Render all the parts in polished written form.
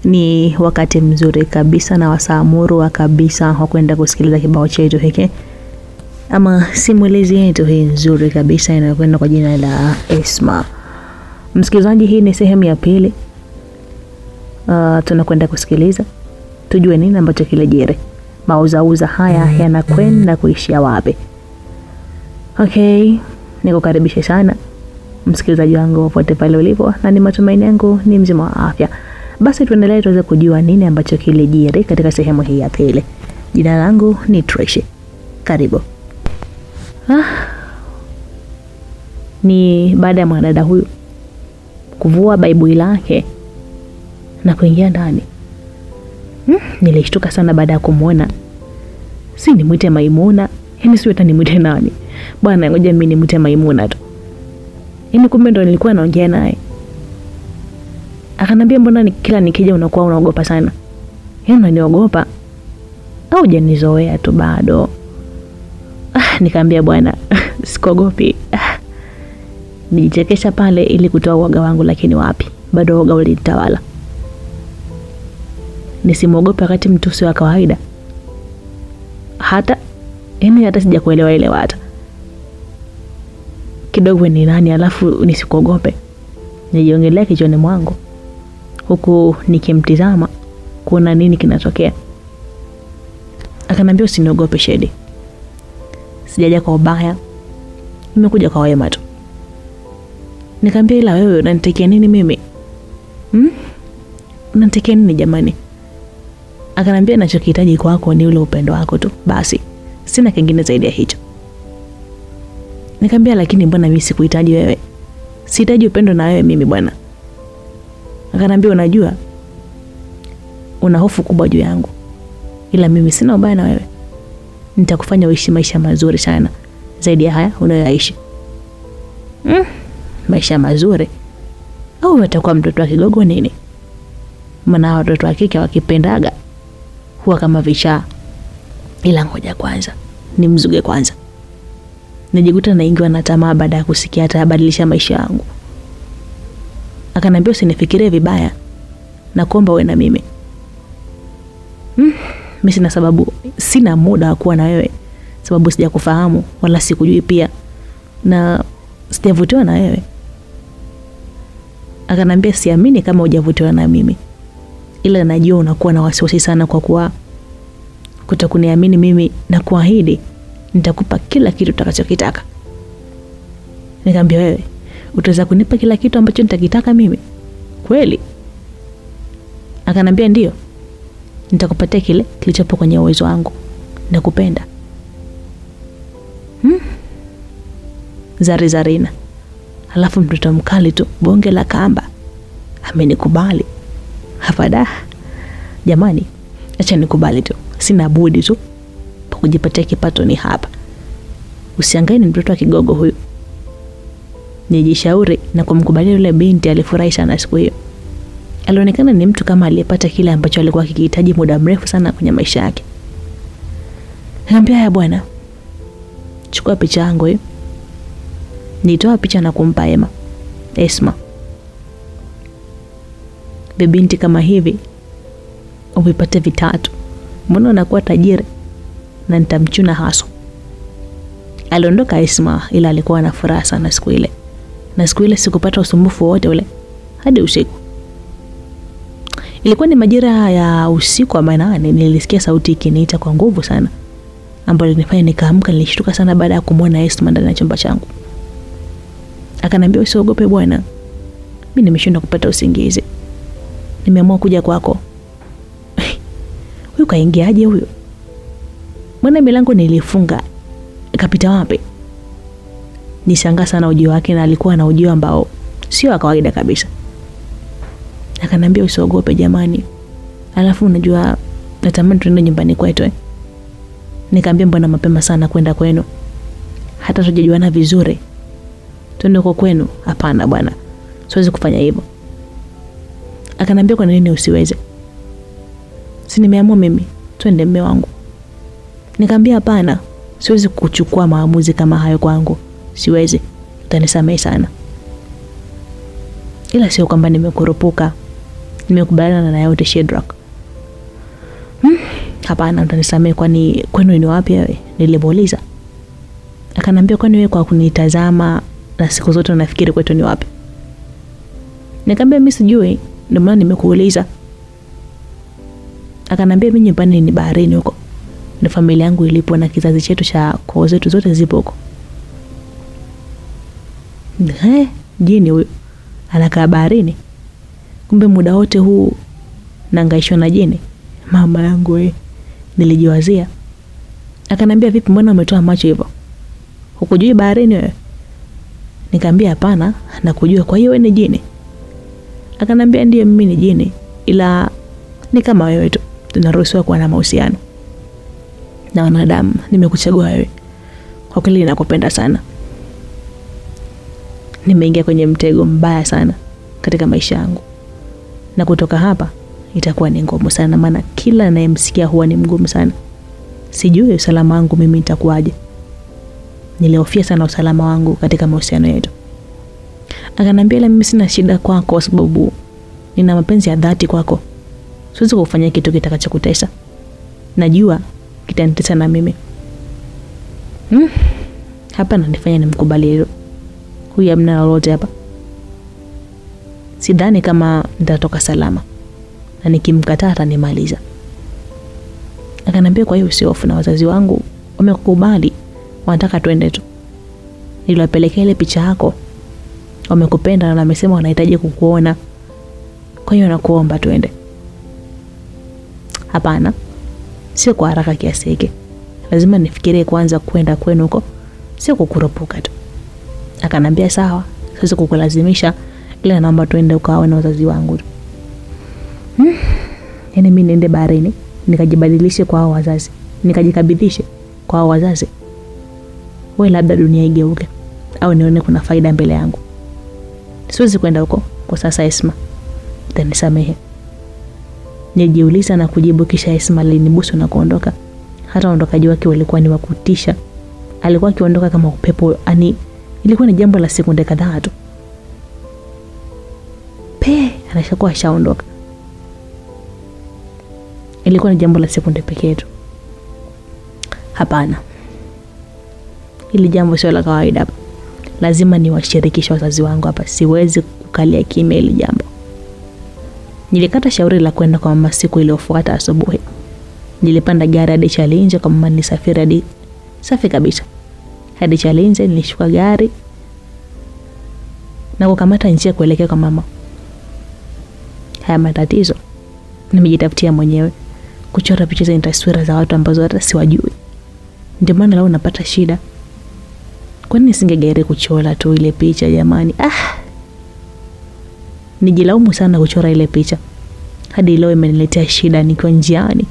ni wakati mzuri kabisa na wasaamuru wa kabisa wa kwenda kusikiliza kibao chetu hiki ama simulizi yetu hii nzuri kabisa inayokwenda kwa jina la Esma. Msikilizaji, hii ni sehemu ya pili. Tunakwenda kusikiliza tujue nini ambacho kilejiri. Mauzauza haya yanakwenda kuishia wapi? Okay, nikukaribisha sana msikilizaji wangu popote pale ulipo, na ni matumaini yangu ni mzima wa afya. Basi tuendelee tuweze kujua nini ambacho kilejiri katika sehemu hii ya pili. Jina langu ni Trish. Karibu. Ni baada ya mwanadada huyu kuvua baibui lake na kuingia ndani. Nilishtuka sana baada ya kumuona. Si nimuite Maimuna, yani siwe tani nimuite nani? Bwana ngoja mimi nimuite Maimuna tu. Yani kumbe ndo nilikuwa naongea naye. Akanambia mbona kila nikija unakuwa unaogopa sana? Yeye unaniogopa au hujanizoea tu bado? Nikamwambia bwana sikogopi. Nijichekesha pale ili kutoa uoga wangu, lakini wapi, bado uoga ulinitawala. Nisimwogope wakati mtu sio wa kawaida. Hata sijakuelewa ile wata. Kidogo ni nani alafu nisikogope? Nijiongelea kichwani mwangu huku nikimtizama kuona nini kinatokea. Akanambia usiniogope Shedi. Sijaja kwa ubaya. Nimekuja kwa wema tu. Nikamwambia ila wewe unanitekea nini mimi? Unanitekea nini jamani? Akanambia ninachokihitaji kwako ni ule upendo wako tu. Basi, sina kingine zaidi ya hicho. Nikamwambia lakini mbona mimi sikuhitaji wewe? Sihitaji upendo na wewe mimi bwana. Akanambia unajua una hofu kubwa juu yangu. Ila mimi sina ubaya na wewe. Nitakufanya uishi maisha mazuri sana zaidi ya haya unayoishi. Maisha mazuri? Au utakuwa mtoto wa kigogo nini? Maana watoto wa kike wakipendaga huwa kama vishaa. Ila ngoja kwanza nimzuge kwanza. Nijikuta naingiwa na tamaa baada ya kusikia atabadilisha maisha yangu. Akanambia usinifikirie vibaya, na kuomba uwe na mimi. Mimi sina sababu, sina muda wa kuwa na wewe sababu sijakufahamu wala sikujui pia na sijavutiwa na wewe. Akanambia siamini kama hujavutiwa na mimi, ila najua unakuwa na wasiwasi sana kwa kuwa kutokuniamini mimi, na kuahidi nitakupa kila kitu utakachokitaka. Nikamwambia wewe utaweza kunipa kila kitu ambacho nitakitaka mimi? Kweli? Akanambia ndio. Nitakupatia kile kilichopo kwenye uwezo wangu. Nakupenda. Zarina. Halafu mtoto mkali tu, bonge la kamba. Amenikubali. Hafada. Jamani, acha nikubali tu. Sina budi tu kujipatia kipato ni hapa. Usiangalie ni mtoto wa kigogo huyu. Nijishauri na kumkubalia yule binti. Alifurahi sana siku hiyo. Alionekana ni mtu kama aliyepata kile ambacho alikuwa akihitaji muda mrefu sana kwenye maisha yake. Nikamwambia ya bwana, chukua picha yangu hiyo. Nitoa picha na kumpa Esma. Binti kama hivi umepata vitatu, mbona unakuwa tajiri na nitamchuna haso. Aliondoka Esma, ila alikuwa na furaha sana siku ile. Na siku ile sikupata usumbufu wote ule hadi usiku. Ilikuwa ni majira ya usiku wa manane, nilisikia sauti ikiniita kwa nguvu sana, ambayo ilinifanya nikaamka. Nilishtuka sana baada ya kumwona Esma ndani ya chumba changu. Akanambia usiogope bwana, mimi nimeshindwa kupata usingizi, nimeamua kuja kwako. Huyu kaingiaje huyo? Mbona milango nilifunga? Kapita wapi? Nishangaa sana ujio wake, na alikuwa na ujio ambao sio wa kawaida kabisa. Akanambia usiogope jamani. Alafu unajua natamani tuende nyumbani kwetu. Nikamwambia mbona mapema sana kwenda kwenu? Hata tujajuana vizuri. Twende kwa kwenu? Hapana bwana, siwezi kufanya hivyo. Akanambia kwa nini usiweze? Si nimeamua mimi, twende mume wangu. Nikamwambia hapana, siwezi kuchukua maamuzi kama hayo kwangu. Siwezi, utanisamehe sana. Ila sio kwamba nimekurupuka. nimekubaliana na yote Shedrack. Hapana, utanisamehe, kwani kwenu ni wapi wewe? Nilimuuliza. Akanambia, kwani wewe kwa kunitazama na siku zote unafikiri kwetu ni wapi? Nikamwambia mimi sijui, ndio maana nimekuuliza. Akanambia, mimi nyumbani ni baharini huko. Na familia yangu ilipo na kizazi chetu cha koo zetu zote zipo huko. Jini huyo anakaa baharini? Kumbe muda wote huu nangaishwa na jini? Mama yangu wewe, nilijiwazia. Akanambia, vipi, mbona umetoa macho hivyo? Hukujui baharini wewe? Nikamwambia hapana, nakujua, kwa hiyo wewe ni jini? Akanambia, ndio mimi ni jini, ila ni kama wewe tu, tunaruhusiwa kuwa na mahusiano na wanadamu. Nimekuchagua wewe, kwa kweli ninakupenda sana. Nimeingia kwenye mtego mbaya sana katika maisha yangu, na kutoka hapa itakuwa ni ngumu sana, maana kila anayemsikia huwa ni mgumu sana. Sijui usalama wangu mimi nitakuaje. Nilihofia sana usalama wangu katika mahusiano yetu. Akanambia, mimi sina shida kwako kwa sababu nina mapenzi ya dhati kwako. Siwezi kufanya kitu kitakachokutesa. Najua kitanitesa na mimi. Hapa nanifanya nimkubali hilo. Huyu amna lolote hapa. Sidhani kama nitatoka salama, na nikimkataa atanimaliza. Akanambia, kwa hiyo usihofu, na wazazi wangu wamekubali, wanataka tuende tu. Niliwapelekea ile picha yako, wamekupenda na wamesema wanahitaji kukuona, kwa hiyo nakuomba tuende. Hapana, sio kwa haraka kiasi hiki. Lazima nifikirie kwanza kwenda kwenu huko, sio kukurupuka tu. Akanambia, sawa, siwezi kukulazimisha, ila naomba tuende ukaone wazazi wangu. Yaani mimi niende baharini nikajibadilishe kwa hao wazazi, nikajikabidhishe kwa hao wazazi? Wewe labda dunia igeuke au nione kuna faida mbele yangu. Siwezi kwenda huko kwa sasa Esma, utanisamehe. Nijiuliza na kujibu, kisha Esma alinibusu na kuondoka. Hata ondokaji wake ulikuwa ni wa kutisha. Alikuwa akiondoka kama upepo, ilikuwa ni jambo la sekunde kadhaa tu. Anashakuwa ashaondoka. Ilikuwa ni jambo la sekunde pekee tu. Hapana, hili jambo sio la kawaida. Lazima niwashirikishe wazazi wangu hapa. Siwezi kukalia kimya hili jambo. Nilikata shauri la kwenda kwa mama siku iliyofuata asubuhi. Nilipanda gari hadi Chalinze kwa mama nisafiri hadi safi kabisa. Hadi Chalinze nilishuka gari na kukamata njia kuelekea kwa mama. Haya matatizo nimejitafutia mwenyewe, kuchora picha za taswira za watu ambazo hata siwajui. Ndio maana leo napata shida. Kwa nini nisingegere kuchora tu ile picha jamani? Nijilaumu sana kuchora ile picha. Hadi leo imeniletea shida nikiwa njiani.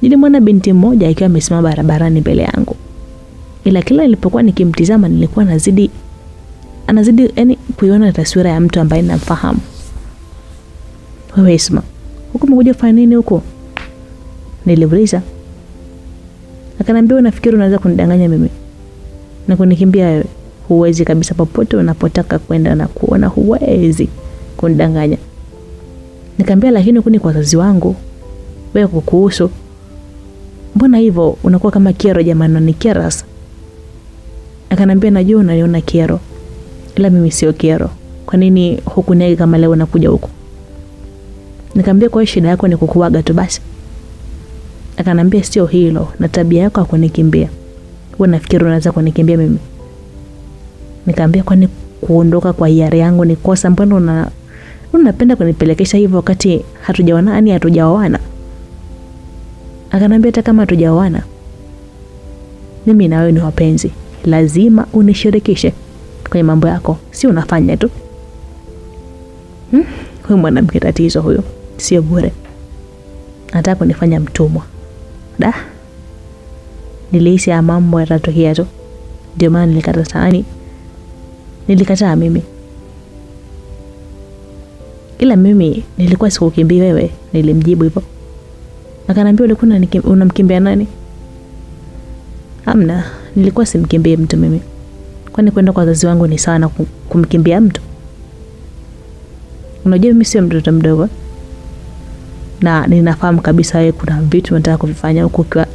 Nilimwona binti mmoja akiwa amesimama barabarani mbele yangu. Ila kila nilipokuwa nikimtizama nilikuwa anazidi yani kuiona taswira ya mtu ambaye namfahamu. Wewe Esma, huko umekuja kufanya nini huko? Niliuliza. Akanambia, unafikiri unaweza kunidanganya mimi na kunikimbia wewe? Huwezi kabisa, popote unapotaka kwenda na kuona huwezi kunidanganya. Nikamwambia, lakini kuni kwa wazazi wangu, wewe kukuhusu. Mbona hivyo unakuwa kama kero jamani, ni keras? Akanambia, najua unaniona kero, ila mimi sio kero. Kwa nini hukuniaga kama leo unakuja huko? Nikamwambia, kwa shida yako ni kukuaga tu basi. Akanambia, sio hilo, na tabia yako kunikimbia. Wewe nafikiri unaweza kunikimbia mimi? Nikamwambia, kwani kuondoka kwa hiari yangu ni kosa? Mbona unapenda kunipelekesha hivyo wakati hatujaoana? Akanambia, hata kama hatujaoana, mimi na wewe ni wapenzi. Lazima unishirikishe kwenye mambo yako, si unafanya tu. Huyu mwanamke tatizo huyo, sio bure. Anataka kunifanya mtumwa. Nilihisi ya mambo yatatokea tu. Ndio maana nilikataa mimi. Ila mimi nilikuwa sikukimbia wewe, nilimjibu hivyo. Akanambia, ulikuwa unamkimbia nani? Hamna, nilikuwa simkimbie mtu mimi. Kwani kwenda kwa wazazi wangu ni sawa na kumkimbia mtu? Unajua mimi sio mtoto mdogo. Na ninafahamu kabisa wewe kuna vitu unataka kuvifanya huko kwa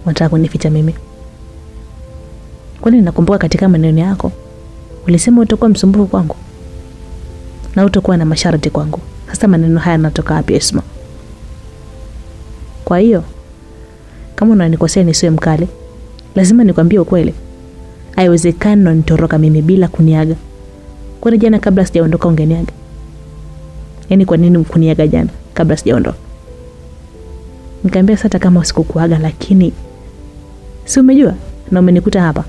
unataka kunificha mimi. Kwani nakumbuka katika maneno yako ulisema utakuwa msumbufu kwangu na utakuwa na masharti kwangu. Sasa maneno haya yanatoka wapi Esma? Kwa hiyo kama unanikosea nisiwe mkali, lazima nikwambie ukweli. Haiwezekani nitoroka mimi bila kuniaga. Kwani jana kabla sijaondoka ungeniaga? Yaani kwa nini mkuniaga jana kabla sijaondoka? Nikamwambia sasa kama usikukuaga, lakini si umejua na umenikuta hapa.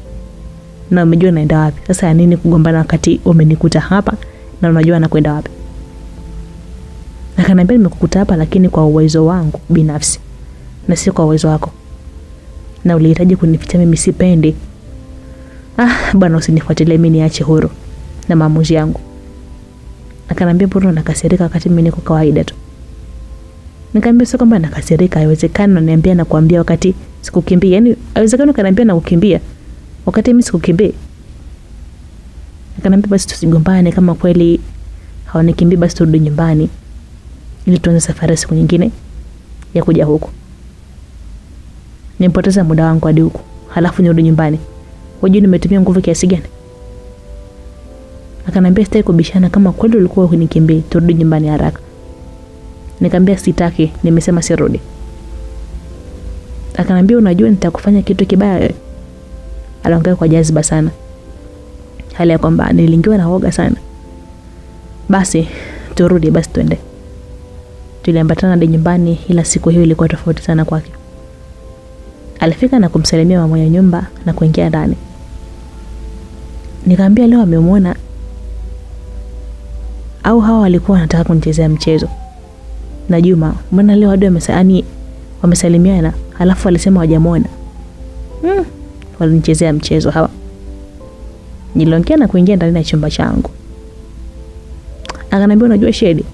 Na umejua naenda wapi. Sasa ya nini kugombana wakati umenikuta hapa na unajua nakwenda wapi? Akaniambia nimekukuta hapa lakini kwa uwezo wangu binafsi na sio kwa uwezo wako. Na ulihitaji kunificha mimi sipendi. Bwana usinifuatilie mimi niache huru na maamuzi yangu. Akaniambia bora nakasirika wakati mimi niko kawaida tu. Nikamwambia sio kwamba nakasirika, haiwezekani unaniambia na kuambia wakati sikukimbia. Yaani haiwezekani ukaniambia na kukimbia wakati mimi sikukimbia. Akaniambia basi tusigombane, kama kweli haunikimbia basi turudi nyumbani ili tuanze safari siku nyingine ya kuja huko. Nipoteza muda wangu hadi huko, halafu nirudi nyumbani. Wajua nimetumia nguvu kiasi gani? Akaniambia sitaki kubishana, kama kweli ulikuwa unikimbia turudi nyumbani haraka. Nikamwambia sitaki, nimesema sirudi. Akaniambia unajua nitakufanya kitu kibaya wewe. Aliongea kwa jaziba sana, hali ya kwamba nilingiwa na woga sana. Basi turudi, basi twende. Tuliambatana hadi nyumbani, ila siku hiyo ilikuwa tofauti sana kwake. Alifika na kumsalimia mama mwenye nyumba na kuingia ndani. Nikamwambia leo amemwona au hawa walikuwa wanataka kunichezea mchezo. Na Juma, mbona leo hadi wamesalimiana halafu alisema hawajamuona? Walinichezea mchezo hawa. Niliongea na kuingia ndani ya chumba changu. Akaniambia unajua Shedi,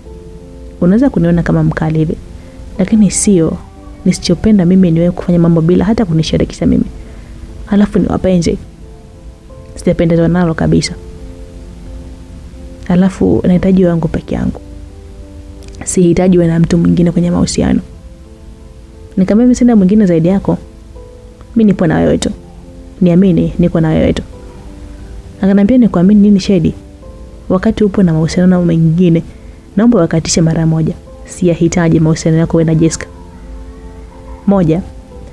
unaweza kuniona kama mkali hivi, lakini sio nisichopenda mimi niwe kufanya mambo bila hata kunishirikisha mimi. Halafu ni wapenzi. Sijapendezwa nalo kabisa. Halafu nahitaji wangu peke yangu. Sihitaji wewe na mtu mwingine kwenye mahusiano. Nikamwambia mimi sina mwingine zaidi yako. Mimi nipo na wewe tu. Niamini niko na wewe tu. Akaniambia nikuamini nini Shedi? Wakati upo na mahusiano na mwingine, naomba wakatishe mara moja. Sihitaji mahusiano yako wewe na Jessica.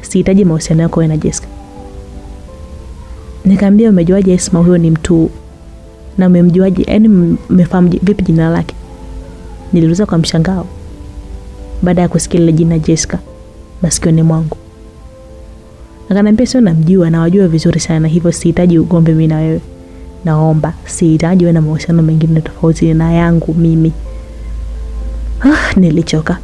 Sihitaji mahusiano yako wewe na Jessica. Nikamwambia umejuaje Esma huyo ni mtu? Na umemjuaje? Yaani umefahamu vipi jina lake? Niliuliza kwa mshangao baada ya kusikia ile jina Jessica masikioni mwangu. Akaniambia sio namjua na wajua vizuri sana, hivyo sihitaji ugombe mimi na wewe. Naomba sihitaji wewe na mahusiano mengine tofauti na yangu mimi. Nilichoka.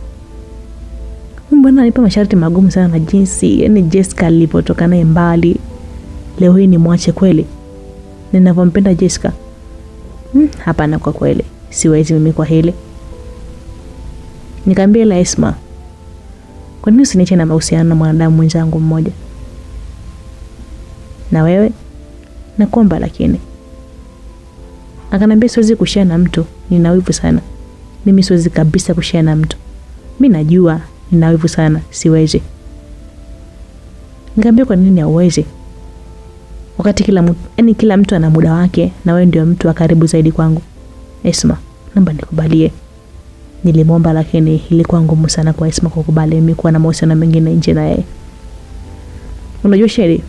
Mbona nipa masharti magumu sana na jinsi yaani Jessica alipotoka naye mbali. Leo hii ni mwache kweli ninavyompenda Jessica? Hapana kwa kweli. Siwezi mimi kwa hili. Nikamwambia la Esma, kwa nini usiniache na mahusiano na mwanadamu mwenzangu mmoja? Na wewe? Nakuomba lakini. Akaniambia siwezi kushare na mtu, nina wivu sana. Mimi siwezi kabisa kushare na mtu. Mimi najua nina wivu sana, siwezi. Nikamwambia kwa nini hauwezi? Wakati kila mtu ana muda wake na wewe ndio mtu wa karibu zaidi kwangu. Esma, naomba nikubalie. Nilimwomba lakini ilikuwa ngumu sana kwa Esma kukubali mimi kuwa na mahusiano mengine nje na yeye. Unajua Sheri,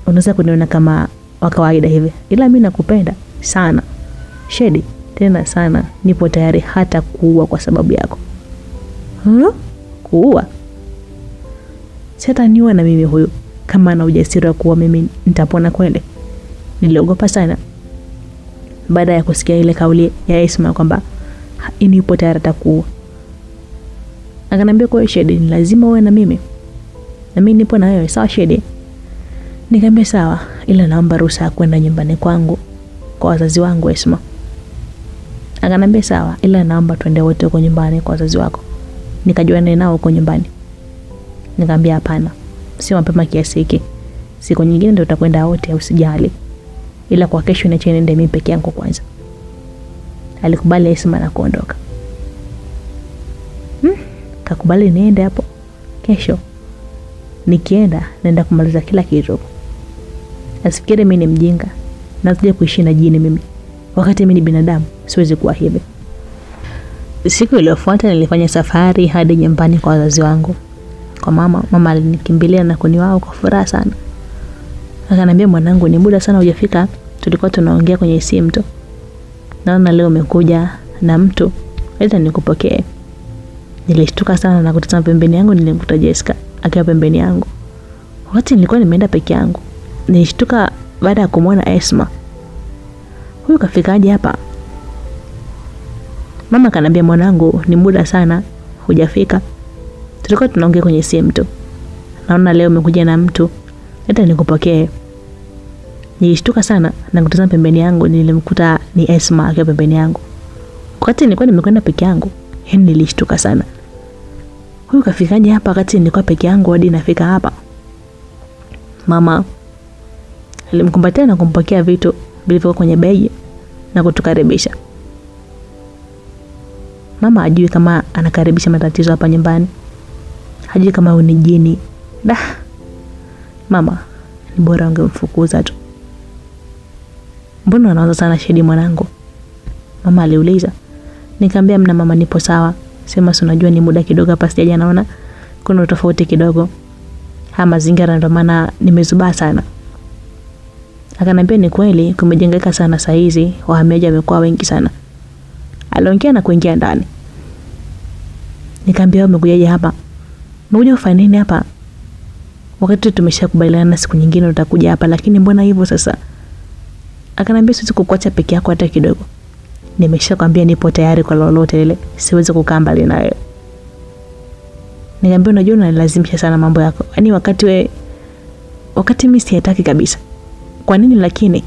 unaweza kuniona kama wa kawaida hivi, ila mimi nakupenda sana. Shedi, tena sana. Nipo tayari hata kuua kwa sababu yako. Kuua? Sitaniua na mimi huyu. Kama ana ujasiri wa kuua mimi nitapona kweli? Niliogopa sana baada ya kusikia ile kauli ya Esma kwamba nipo tayari hata kuua. Akaniambia kwa Shedi, ni lazima uwe na mimi. Na mimi nipo na wewe, sawa Shedi? Nikamwambia sawa, ila naomba ruhusa kwenda nyumbani kwangu kwa wazazi wangu Esma. Akaniambia sawa, ila naomba twende wote huko nyumbani kwa wazazi wako. Nikajuane nao huko nyumbani. Nikamwambia hapana, sio mapema kiasi hiki. Siku nyingine ndio utakwenda wote, usijali. Ila kwa kesho niache niende mimi peke yangu kwanza. Alikubali Esma na kuondoka. kakubali niende hapo kesho. Nikienda naenda kumaliza kila kitu. Asifikiri mimi ni mjinga. Nakuja kuishi na jini mimi. Wakati mimi ni binadamu, siwezi kuwa hivi. Siku iliyofuata nilifanya safari hadi nyumbani kwa wazazi wangu. Kwa mama, mama alinikimbilia na kuniwao kwa furaha sana. Akaniambia, mwanangu, ni muda sana hujafika. Tulikuwa tunaongea kwenye simu tu. Naona leo umekuja na mtu. Leta nikupokee. Nilishtuka sana na kutazama pembeni yangu, nilimkuta Jessica akiwa pembeni yangu. Wakati nilikuwa nimeenda peke yangu, nilishtuka baada ya kumwona Esma. Huyu kafikaje hapa? Mama kanambia, mwanangu, ni muda sana hujafika. Tulikuwa tunaongea kwenye simu tu. Naona leo umekuja na mtu. Leta nikupokee. Nilishtuka sana na kutazama pembeni yangu, nilimkuta ni Esma akiwa pembeni yangu. Wakati nilikuwa nimekwenda peke yangu, nilishtuka sana. Huyu kafikaje hapa wakati nilikuwa peke yangu hadi nafika hapa? Mama alimkumbatia na kumpokea vitu vilivyokuwa kwenye begi na kutukaribisha. Mama hajui kama anakaribisha matatizo hapa nyumbani. Hajui kama ni jini. Mama, ni bora ungemfukuza tu. Mbona unaanza sana Shedi mwanangu? Mama aliuliza. Nikamwambia, mna mama, nipo sawa. Sema si unajua ni muda kidogo hapa sijaja, naona kuna tofauti kidogo. Mazingira ndio maana nimezubaa sana. Akaniambia, ni kweli kumejengeka sana saa hizi, wahamiaji wamekuwa wengi sana. Aliongea na kuingia ndani. Nikamwambia, umekujaje hapa? Umekuja kufanya nini hapa? Wakati tumeshakubaliana siku nyingine utakuja hapa, lakini mbona hivyo sasa? Akaniambia, siwezi kukuacha peke yako hata kidogo. Nimeshakwambia nipo tayari kwa lolote ile. Siwezi kukaa mbali nawe. Nikamwambia, unajua unalazimisha sana mambo yako. Yaani wakati mimi siyataki kabisa. Kwa nini lakini?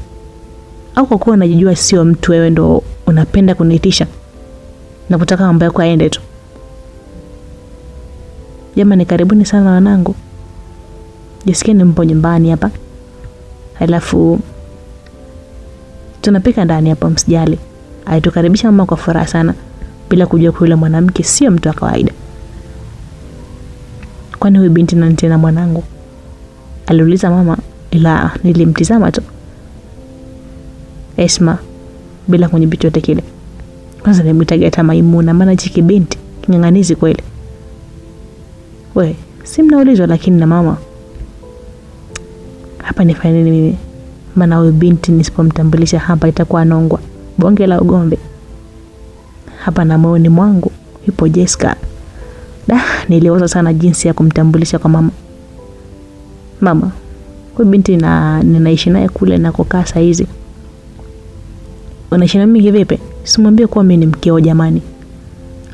Au kwa kuwa unajijua sio mtu, wewe ndo unapenda kunitisha na kutaka mambo yako yaende tu? Jamani, karibuni sana wanangu. Jisikie mpo nyumbani hapa. Halafu tunapika ndani hapa, msijali. Alitukaribisha mama kwa furaha sana, bila kujua kwa yule mwanamke sio mtu wa kawaida. Kwani huyu binti na tena mwanangu? Aliuliza mama, ila nilimtizama tu Esma bila kunyibitu yote kile. Kwanza nilimtaga hata Maimuna, maana chiki binti kinganganizi kweli. We, si mnaulizwa lakini na mama. Hapa nifanye nini mimi? Maana huyu binti nisipomtambulisha hapa itakuwa nongwa. Bonge la ugombe. Hapa na moyoni mwangu yupo Jessica. Niliwaza sana jinsi ya kumtambulisha kwa mama. Mama, huyu binti ninaishi naye kule na kukaa saa hizi. Unaishi na mimi vipi? Simwambie kuwa mimi ni mkeo jamani.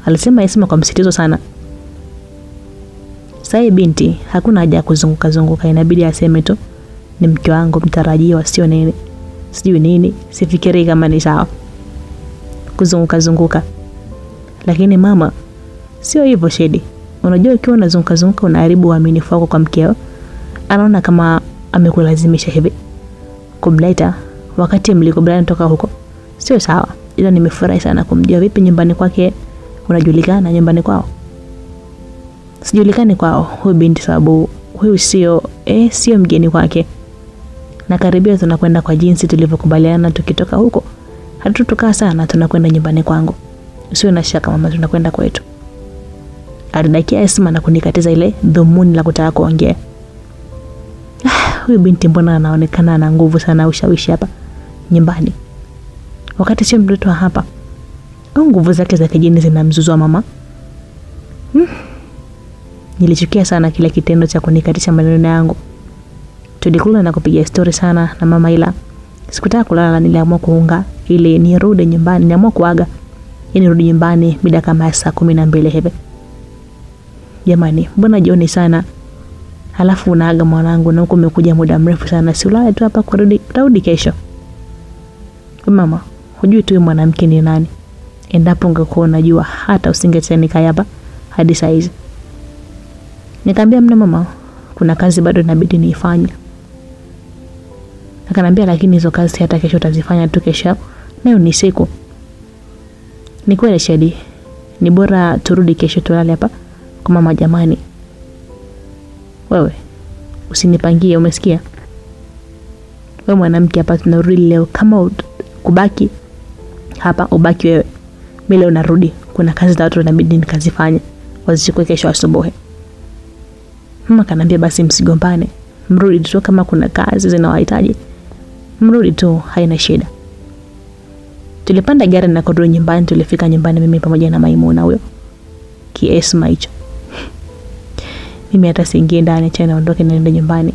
Alisema Esma kwa msitizo sana. Sasa binti hakuna haja ya kuzunguka, inabidi aseme tu ni mke wangu mtarajiwa, sio nini. Sijui nini, sifikiri kama ni sawa kuzunguka. Lakini mama, sio hivyo Shedi. Unajua ukiwa unazunguka unaharibu uaminifu wako kwa mkeo. Anaona kama amekulazimisha hivi kumleta wakati mlikubaliana toka huko. Sio sawa. Ila nimefurahi sana kumjua. Vipi nyumbani kwake? Unajulikana nyumbani kwao? Sijulikani kwao huyu binti, sababu huyu sio mgeni kwake. Na karibia tunakwenda kwa jinsi tulivyokubaliana, tukitoka huko hatutokaa sana, tunakwenda nyumbani kwangu. Usiwe na shaka mama, tunakwenda kwetu. Alidakia Esma na kunikatiza ile dhumuni la kutaka kuongea. Huyu binti mbona anaonekana ana nguvu sana, ushawishi hapa nyumbani, wakati sio mtoto wa hapa. Au nguvu zake za kijini zinamzuzua mama? Nilichukia sana kile kitendo cha kunikatisha maneno yangu. Tulikula na kupiga story sana na mama, ila sikutaka kulala. Niliamua kuunga ili nirudi nyumbani. Niliamua kuaga ili nirudi nyumbani mida kama saa 12 hivi. Jamani, mbona jioni sana? Halafu unaaga mwanangu na huko umekuja muda mrefu sana. Si ulale tu hapa, kurudi kesho. Mama, hujui tu mwanamke ni nani. Endapo ungekuwa unajua hata usingetenika hapa hadi saa hizi. Nikamwambia, mna mama, kuna kazi bado inabidi niifanye. Akaniambia, lakini hizo kazi hata kesho utazifanya tu kesho. Nayo ni siku. Ni kweli Shedi. Ni bora turudi kesho tulale hapa. kwa mama, jamani, wewe usinipangie, umesikia? Wewe mwanamke hapa tunarudi leo, kama kubaki hapa ubaki wewe. Mimi leo narudi, kuna kazi za watu inabidi nikazifanye, wazichukue kesho asubuhi. Mama kanambia basi msigombane, mrudi tu, kama kuna kazi zinawahitaji mrudi tu, haina shida. Tulipanda gari na kurudi nyumbani. Tulifika nyumbani mimi pamoja na Maimuna huyo Esma hicho. Mimi hata siingie ndani, cha naondoke niende nyumbani.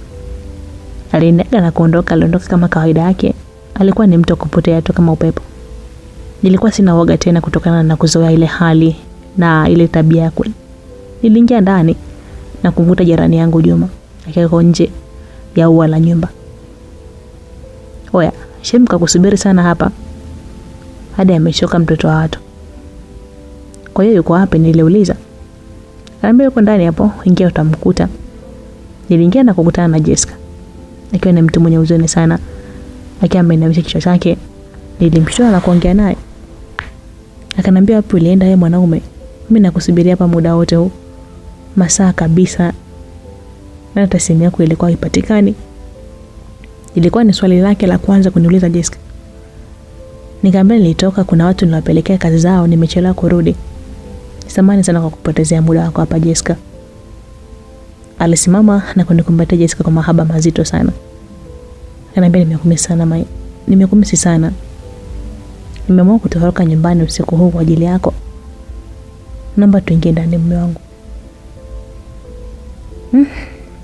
Alienda na kuondoka, aliondoka kama kawaida yake. Alikuwa ni mtu kupotea tu kama upepo. Nilikuwa sina woga tena kutokana na kuzoea ile hali na ile tabia yake. Niliingia ndani na kumkuta jirani yangu Juma akiwa nje ya ua la nyumba. Oya, Shemka kusubiri sana hapa hadi amechoka mtoto wa watu. Kwa hiyo yuko wapi? Niliuliza. Anambia yuko ndani hapo, ingia utamkuta. Niliingia na kukutana na Jessica. Akiwa ni mtu mwenye huzuni sana, akiwa ameinamisha kichwa chake. Nilimshtua na kuongea naye. Akanambia wapi ulienda wewe mwanaume? Mimi nakusubiria hapa muda wote huu. Masaa kabisa. Na hata simu yako ilikuwa haipatikani. Ilikuwa ni swali lake la kwanza kuniuliza Jessica. Nikamwambia nilitoka, kuna watu niliwapelekea kazi zao, nimechelewa kurudi. Samahani sana kwa kupotezea muda wako hapa Jessica. Alisimama na kunikumbatia Jessica kwa mahaba mazito sana. Ananiambia nimekumisi sana. Nimeamua kutoroka nyumbani usiku huu kwa ajili yako. Naomba tuingie ndani mume wangu.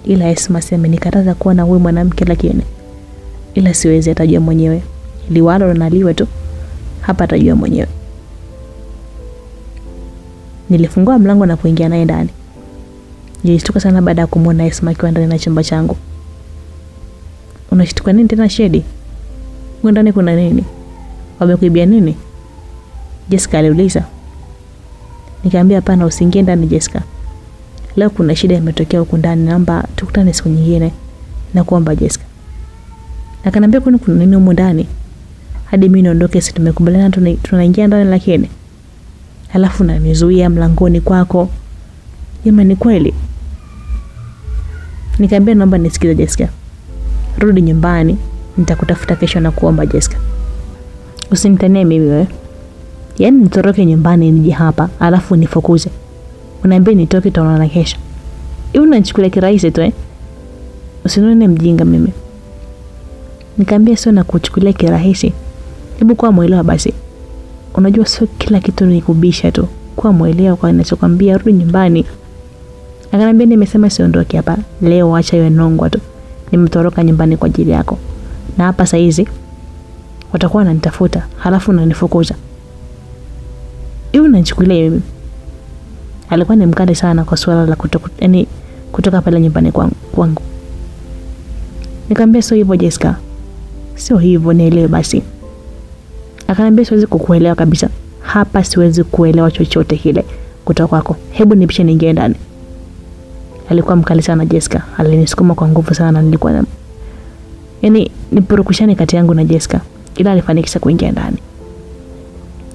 Ila Esma sema nikataza kuwa na wewe mwanamke, lakini ila siwezi, atajua mwenyewe. Liwalo na liwe tu. Hapa atajua mwenyewe. Nilifungua mlango na kuingia naye ndani. Nilishtuka sana baada ya kumuona Esma akiwa ndani ya chumba changu. Unashtuka nini tena Shedi? Ndani kuna nini? Wamekuibia nini? Jessica aliuliza. Nikamwambia hapana, usiingie ndani Jessica. Leo kuna shida imetokea huko ndani, naomba tukutane siku nyingine. Na kuomba Jessica. Akanambia kuna nini huko ndani? Hadi mimi niondoke, si tumekubaliana tunaingia ndani lakini. Halafu na nizuia mlangoni kwako. Jamani kweli? Nikamwambia naomba nisikize Jessica. Rudi nyumbani, nitakutafuta kesho na kuomba Jessica. Usinitanie mimi wewe. Yaani nitoroke nyumbani nije hapa, alafu nifukuze. Unaambia nitoke tutaonana kesho. Hivi unachukulia kirahisi tu Usinione mjinga mimi. Nikamwambia sio na kuchukulia kirahisi. Hebu kwa muelewa basi. Unajua sio kila kitu ni kubisha tu. Kwa muelewa kwa ninachokwambia, rudi nyumbani. Akanambia nimesema siondoke hapa. Leo acha iwe nongwa tu. Nimetoroka nyumbani kwa ajili yako. Na hapa saa hizi watakuwa wananitafuta, halafu unanifukuza. Hivi unachukulia mimi? Alikuwa ni mkali sana kwa swala la kutoka pale nyumbani kwangu. Nikamwambia sio hivyo Jessica. Sio hivyo, nielewe basi. Akanambia siwezi kukuelewa kabisa. Hapa siwezi kuelewa chochote kile kutoka kwako. Hebu nipishe niingie ndani. Alikuwa mkali sana Jessica. Alinisukuma kwa nguvu sana, nilikuwa ni purukushani kati yangu na Jessica. Ila alifanikisha kuingia ndani.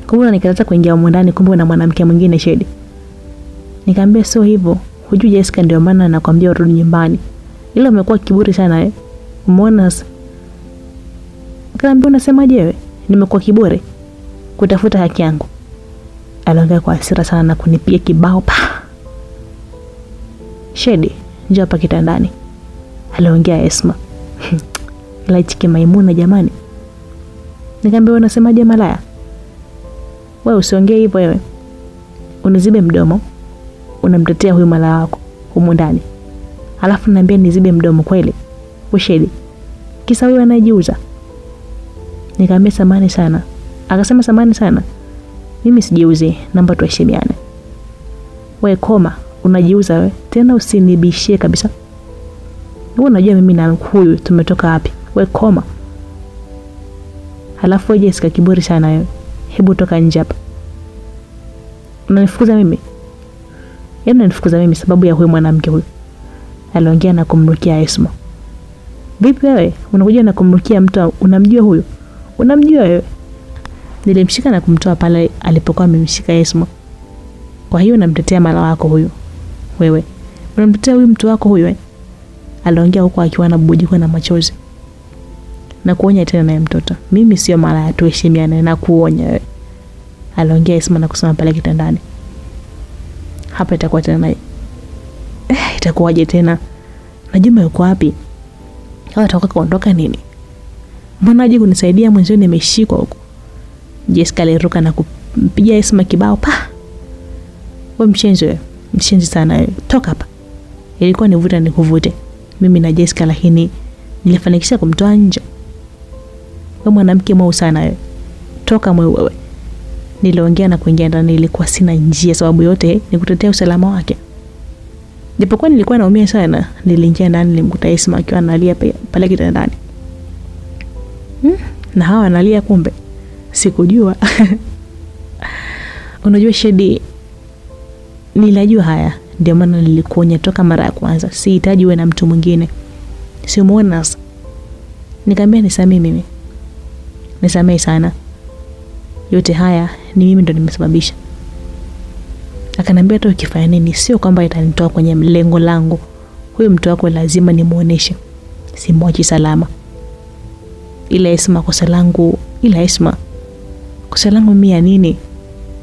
Kumbe nikataka kuingia huko ndani, kumbe na mwanamke mwingine Shedi. Nikamwambia sio hivyo. Hujui Jessica, ndio maana nakwambia urudi nyumbani. Ila umekuwa kiburi sana Umeona sasa? Nikamwambia unasemaje wewe? Nimekuwa kiburi kutafuta haki yangu. Aliongea kwa hasira sana na kunipiga kibao pa. Shedi, njoo hapa kitandani. Aliongea Esma. Ila chiki Maimuna jamani. Nikamwambia unasemaje malaya? Wewe usiongee hivyo wewe. Unizibe mdomo. Unamtetea huyu malaya wako humu ndani. Alafu niambia nizibe mdomo kweli? Shedi. Kisa huyu anajiuza. Nikamwambia samahani sana. Akasema samahani sana. Mimi sijiuzi, naomba tuheshimiane. Wewe koma, unajiuza wewe. Tena usinibishie kabisa. Wewe unajua mimi na huyu tumetoka wapi? Wewe koma. Halafu Jessica kiburi sana wewe. Hebu toka nje hapa. Unanifukuza mimi? Yaani unanifukuza mimi sababu ya huyu mwanamke huyu. Aliongea na kumrukia Esma. Vipi wewe? Unakuja na kumrukia mtu unamjua huyu? Unamjua wewe? Nilimshika na kumtoa pale alipokuwa amemshika Esma. Kwa hiyo namtetea mala wako huyu. Wewe unamtetea huyu mtu wako huyu? Aliongea huko akiwa anabubujikwa na machozi. Na kuonya tena naye mtoto, mimi sio malaya, tuheshimiane na kuonya wewe. Aliongea Esma na kusema pale kitandani. Hapa itakuwa tena itakuwaje tena? Na Juma yuko wapi? Hawataka kuondoka nini? Mbona aje kunisaidia mwenzio nimeshikwa huko? Jessica aliruka na kumpiga Esma kibao pa. Wewe mshenzi sana wewe. Toka hapa. Ilikuwa nivuta nikuvute. Mimi na Jessica, lakini nilifanikisha kumtoa nje. Wewe mwanamke mweu sana wewe. Toka mweu wewe. Niliongea na kuingia ndani, ilikuwa sina njia, sababu yote ni kutetea usalama wake. Japokuwa nilikuwa naumia sana, niliingia ndani nilimkuta Esma akiwa analia pale kitandani. Na hawa analia kumbe. Sikujua. Unajua Shedi, nilijua haya, ndio maana nilikuonya toka mara ya kwanza. Sihitaji uwe na mtu mwingine. Simuona. Nikamwambia nisamee mimi. Nisamee sana. Yote haya ni mimi ndo nimesababisha. Akanambia tu ukifanya nini sio kwamba itanitoa kwenye mlengo langu. Huyu mtu wako lazima nimuoneshe. Simwachi salama. Ila Esma kosa langu mimi ya nini?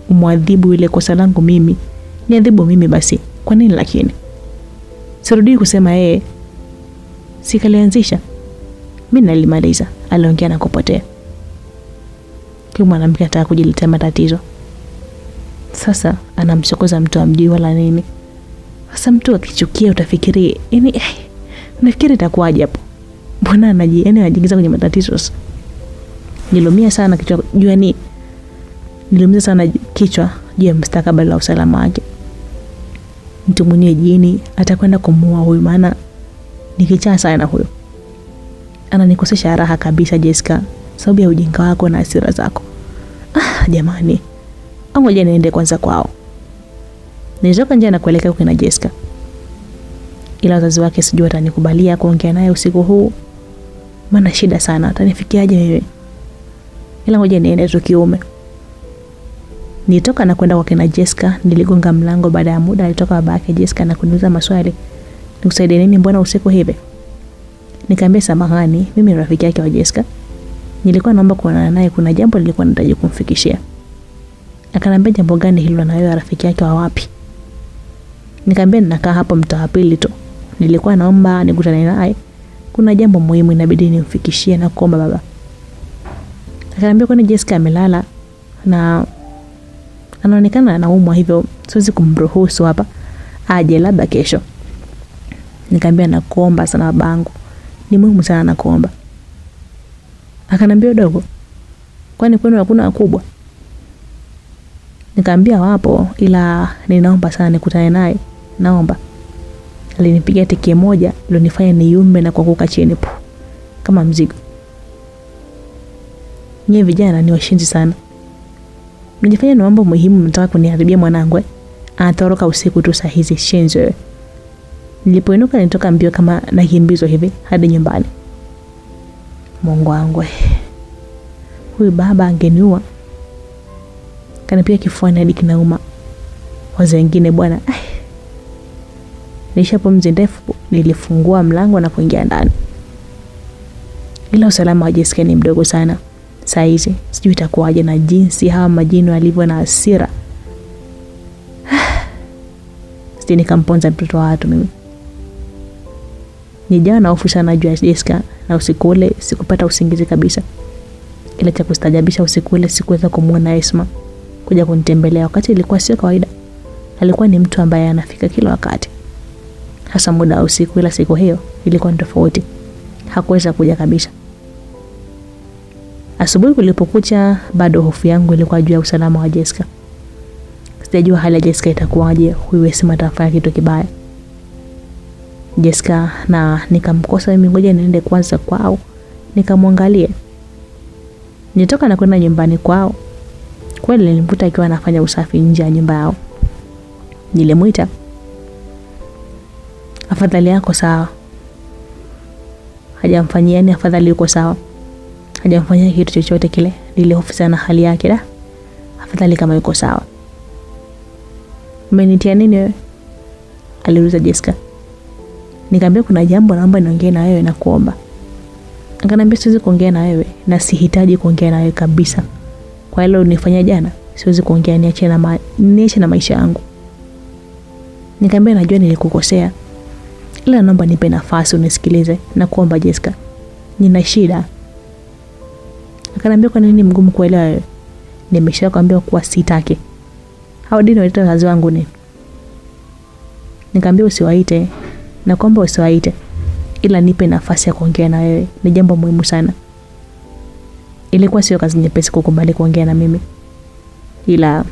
Umwadhibu ile kosa langu mimi. Niadhibu mimi basi. Kwa nini lakini? Sirudi kusema yeye. Sikalianzisha. Mimi nalimaliza. Aliongea na kupotea. Kwa mwanamke anataka kujiletea matatizo. Sasa anamchokoza mtu amjui wala nini. Sasa mtu akichukia utafikiri, unafikiri itakuwaje hapo? Mbona anajiingiza kwenye matatizo sasa? Nilumia sana kichwa juu ya mustakabali wa usalama wake. Mtu mwenye jini atakwenda kumuua huyu, maana nikichaa sana huyo. Ananikosesha raha kabisa Jessica, sababu ya ujinga wako na hasira zako. Jamani. Ngoja niende kwanza kwao. Nilizoka nje na kuelekea huko na Jessica. Ila wazazi wake sijui watanikubalia kuongea naye usiku huu. Maana shida sana, atanifikiaje mimi? Ila ngoja niende tu kiume. Nitoka na kwenda kwa kina Jessica, niligonga mlango. Baada ya muda alitoka baba yake Jessica na kuniuliza maswali. Nikusaidie nini mbona usiku hivi? Nikamwambia samahani, mimi ni rafiki yake wa Jessica. Nilikuwa naomba kuonana naye, kuna jambo nilikuwa nataka kumfikishia. Akanambia jambo gani hilo na wewe rafiki yake wa wapi? Nikamwambia ninakaa hapo mtaa wa pili tu. Nilikuwa naomba nikutane naye. Kuna jambo muhimu inabidi nimfikishie na kuomba baba. Akanambia kwani Jessica amelala na anaonekana anaumwa, hivyo siwezi kumruhusu hapa. Aje labda kesho. Nikamwambia nakuomba sana babangu. Ni muhimu sana nakuomba. Akanambia dogo, kwani kwenu hakuna wakubwa? Nikamwambia wapo, ila ninaomba sana nikutane naye. Naomba. Alinipiga teke moja ilionifanya niume na kuanguka chini kama mzigo. Nyie vijana ni washinzi sana. Mnajifanya na mambo muhimu, mnataka kuniharibia mwanangu. Anatoroka usiku tu saa hizi shenzi wewe. Nilipoinuka nitoka mbio kama nakimbizwa hivi hadi nyumbani. Mungu wangu. Huyu baba angeniua. Kanipia kifuani hadi kinauma. Wazo wengine bwana. Nilishapomzi ndefu, nilifungua mlango na kuingia ndani. Ila usalama wa Jessica ni mdogo sana. Saa hizi sijui itakuwaje na jinsi hawa majini walivyo na hasira. Sisi nikamponza mtoto wa watu mimi. Nijawa na hofu sana juu ya Jessica, na usiku ule sikupata usingizi kabisa. Ila cha kustajabisha usiku ule sikuweza kumuona Esma kuja kunitembelea, wakati ilikuwa sio kawaida. Alikuwa ni mtu ambaye anafika kila wakati, hasa muda wa usiku, ila siku hiyo ilikuwa ni tofauti. Hakuweza kuja kabisa. Asubuhi kulipokucha, bado hofu yangu ilikuwa juu ya usalama wa Jessica. Sijajua hali ya Jessica itakuwaje, huyu Esma atafanya kitu kibaya. Jessica na nikamkosa mimi, ngoja niende kwanza kwao nikamwangalie. Nitoka na kwenda nyumbani kwao. Kweli nilimkuta akiwa anafanya usafi nje ya nyumba yao. Nilimuita. Afadhali yako sawa? Hajamfanyia ni afadhali yuko sawa? Hajamfanyia kitu chochote kile? Nilihofu sana hali yake da. Afadhali kama yuko sawa. Umenitia nini wewe? aliuliza Jessica. Nikamwambia kuna jambo naomba niongee na wewe na kuomba. Akaniambia siwezi kuongea na wewe na sihitaji kuongea na wewe kabisa. Kwa hilo unifanya jana, siwezi kuongea, niache na maisha yangu. Nikamwambia najua nilikukosea, ila naomba nipe nafasi unisikilize na kuomba Jessica. Nina shida. Akaniambia kwa nini mgumu kuelewa wewe? Nimeshakwambia kuwa sitaki. Hao dini waleta wazazi wangu ni. Nikamwambia usiwaite na kwamba usiwaite, ila nipe nafasi ya kuongea na wewe. Ni jambo muhimu sana. Ilikuwa sio kazi nyepesi kukubali kuongea na mimi, ila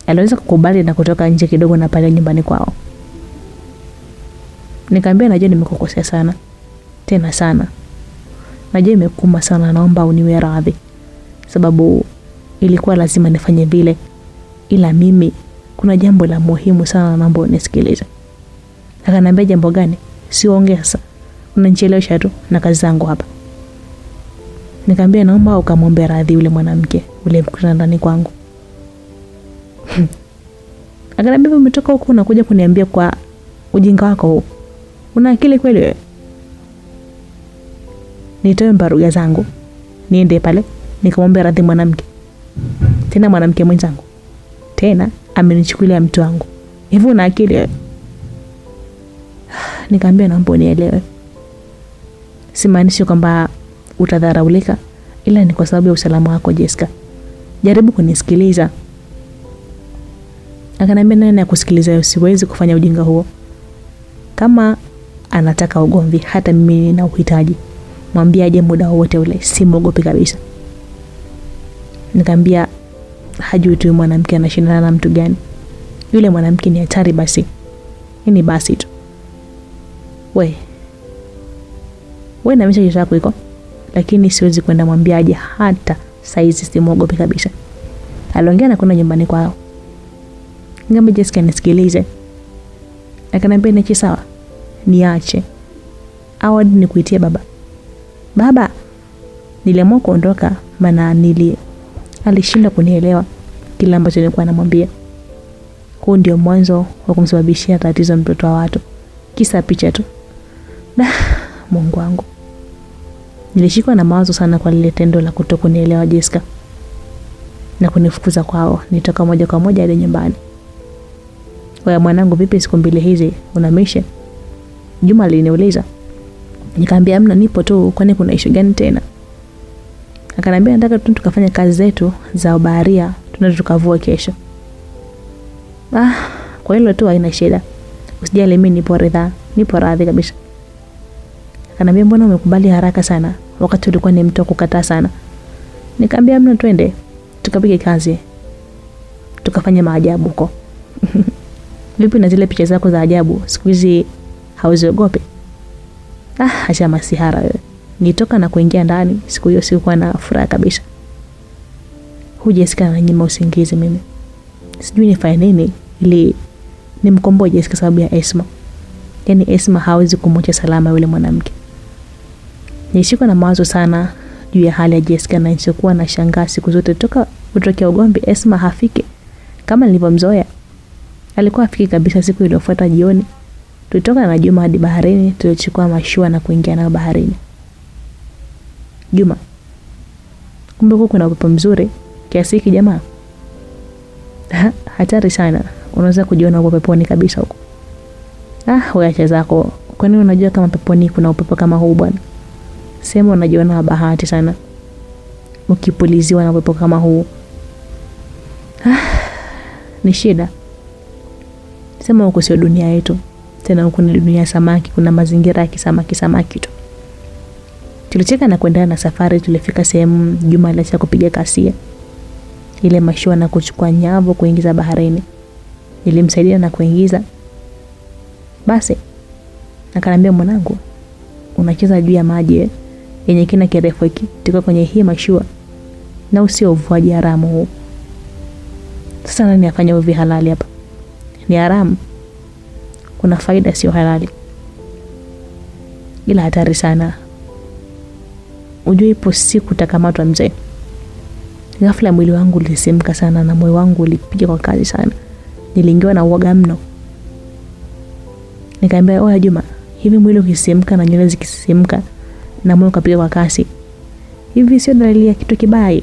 aliweza kukubali na kutoka nje kidogo na pale nyumbani kwao. Nikamwambia najua nimekukosea sana, tena sana. Najua imekuma sana, naomba uniwe radhi, sababu ilikuwa lazima nifanye vile, ila mimi kuna jambo la muhimu sana naomba unisikilize. Akaniambia jambo gani? Siongea sasa, unanichelewesha tu na kazi zangu hapa. Nikamwambia naomba ukamwombe radhi yule mwanamke ule mkutana ndani kwangu. Akaniambia umetoka huko unakuja kuniambia kwa ujinga wako huu. Una akili kweli wewe? Nitoe mbaruga zangu niende pale nikamwombe radhi mwanamke, tena mwanamke mwenzangu, tena amenichukulia mtu wangu. Hivi una akili wewe? Nikamwambia naomba unielewe, simaanishi kwamba utadharaulika, ila ni kwa sababu ya usalama wako Jessica. Jaribu kunisikiliza. Akaniambia nani akusikiliza, siwezi kufanya ujinga huo. Kama anataka ugomvi, hata mimi nina uhitaji, mwambie aje muda wote ule, simogopi kabisa. Nikamwambia hajui tu mwanamke anashindana na mtu gani. Yule mwanamke ni hatari basi. Ni basi tu. Wewe na message yako iko, lakini siwezi kwenda mwambia aje, hata saizi simogopi kabisa. Aliongea na kuna nyumbani kwao. Ngamba Jessica nisikilize. Akaniambia niache sawa? Niache au hadi nikuitie baba? Baba. Niliamua kuondoka maana alishinda kunielewa kila ambacho nilikuwa namwambia. Huu ndio mwanzo wa kumsababishia tatizo mtoto wa watu, kisa picha tu. Mungu wangu. Nilishikwa na mawazo sana kwa lile tendo la kutokunielewa Jessica na kunifukuza kwao. Nitoka moja kwa moja hadi nyumbani. Wewe mwanangu, vipi siku mbili hizi unamisha? Juma aliniuliza. Nikamwambia amna, nipo tu, kwani kuna issue gani tena? Akaniambia nataka tu tukafanya kazi zetu za baharia, tunataka tukavua kesho. Kwa hilo tu haina shida. Usijali, mimi nipo radhi kabisa. Akaniambia mbona umekubali haraka sana wakati ulikuwa ni mtu kukataa sana? Nikamwambia amna, twende tukapige kazi, tukafanya maajabu huko. Vipi na zile picha zako za ajabu? Siku hizi hauziogopi? Acha masihara wewe. Nitoka na kuingia ndani, siku hiyo sikuwa na furaha kabisa. Jessica ananyima usingizi mimi. Sijui nifanye nini ili nimkomboe Jessica sababu ya Esma. Yaani Esma hawezi kumwacha salama yule mwanamke. Nilishikwa na mawazo sana juu ya hali ya Jessica na nilikuwa na shangaa siku zote toka utokea ugomvi Esma hafiki kama nilivyomzoea. Alikuwa afiki kabisa. Siku iliyofuata jioni tulitoka na Juma hadi baharini, tulichukua mashua na kuingia na baharini. Juma, kumbe huko kuna upepo mzuri kiasi hiki jamaa? Hatari sana. Unaweza kujiona uko peponi kabisa huko. Wewe acha zako. Kwani unajua kama peponi kuna upepo kama huu bwana? Sema unajiona bahati sana ukipuliziwa na upepo kama huu. Ni shida. Sema huko sio dunia yetu. Tena huko ni dunia ya samaki, kuna mazingira ya samaki tu. Tulicheka na kuendelea na safari. Tulifika sehemu Juma aliacha kupiga kasia ile mashua na kuchukua nyavu kuingiza baharini. Nilimsaidia na kuingiza. Basi akaniambia mwanangu, unacheza juu ya maji yenye kina kirefu hiki, tuko kwenye hii mashua na usio uvuaji haramu huu. Sasa nani afanya uvi halali hapa? Ni haramu. Kuna faida, sio halali. Ila hatari sana. Ujue ipo siku utakamatwa mzee. Ghafla mwili wangu ulisimka sana na moyo wangu ulipiga kwa kasi sana. Niliingiwa na uoga mno. Nikamwambia, "Oya Juma, hivi mwili ukisisimka na nywele zikisisimka na moyo ukapiga kwa kasi, hivi sio dalili ya kitu kibaya?"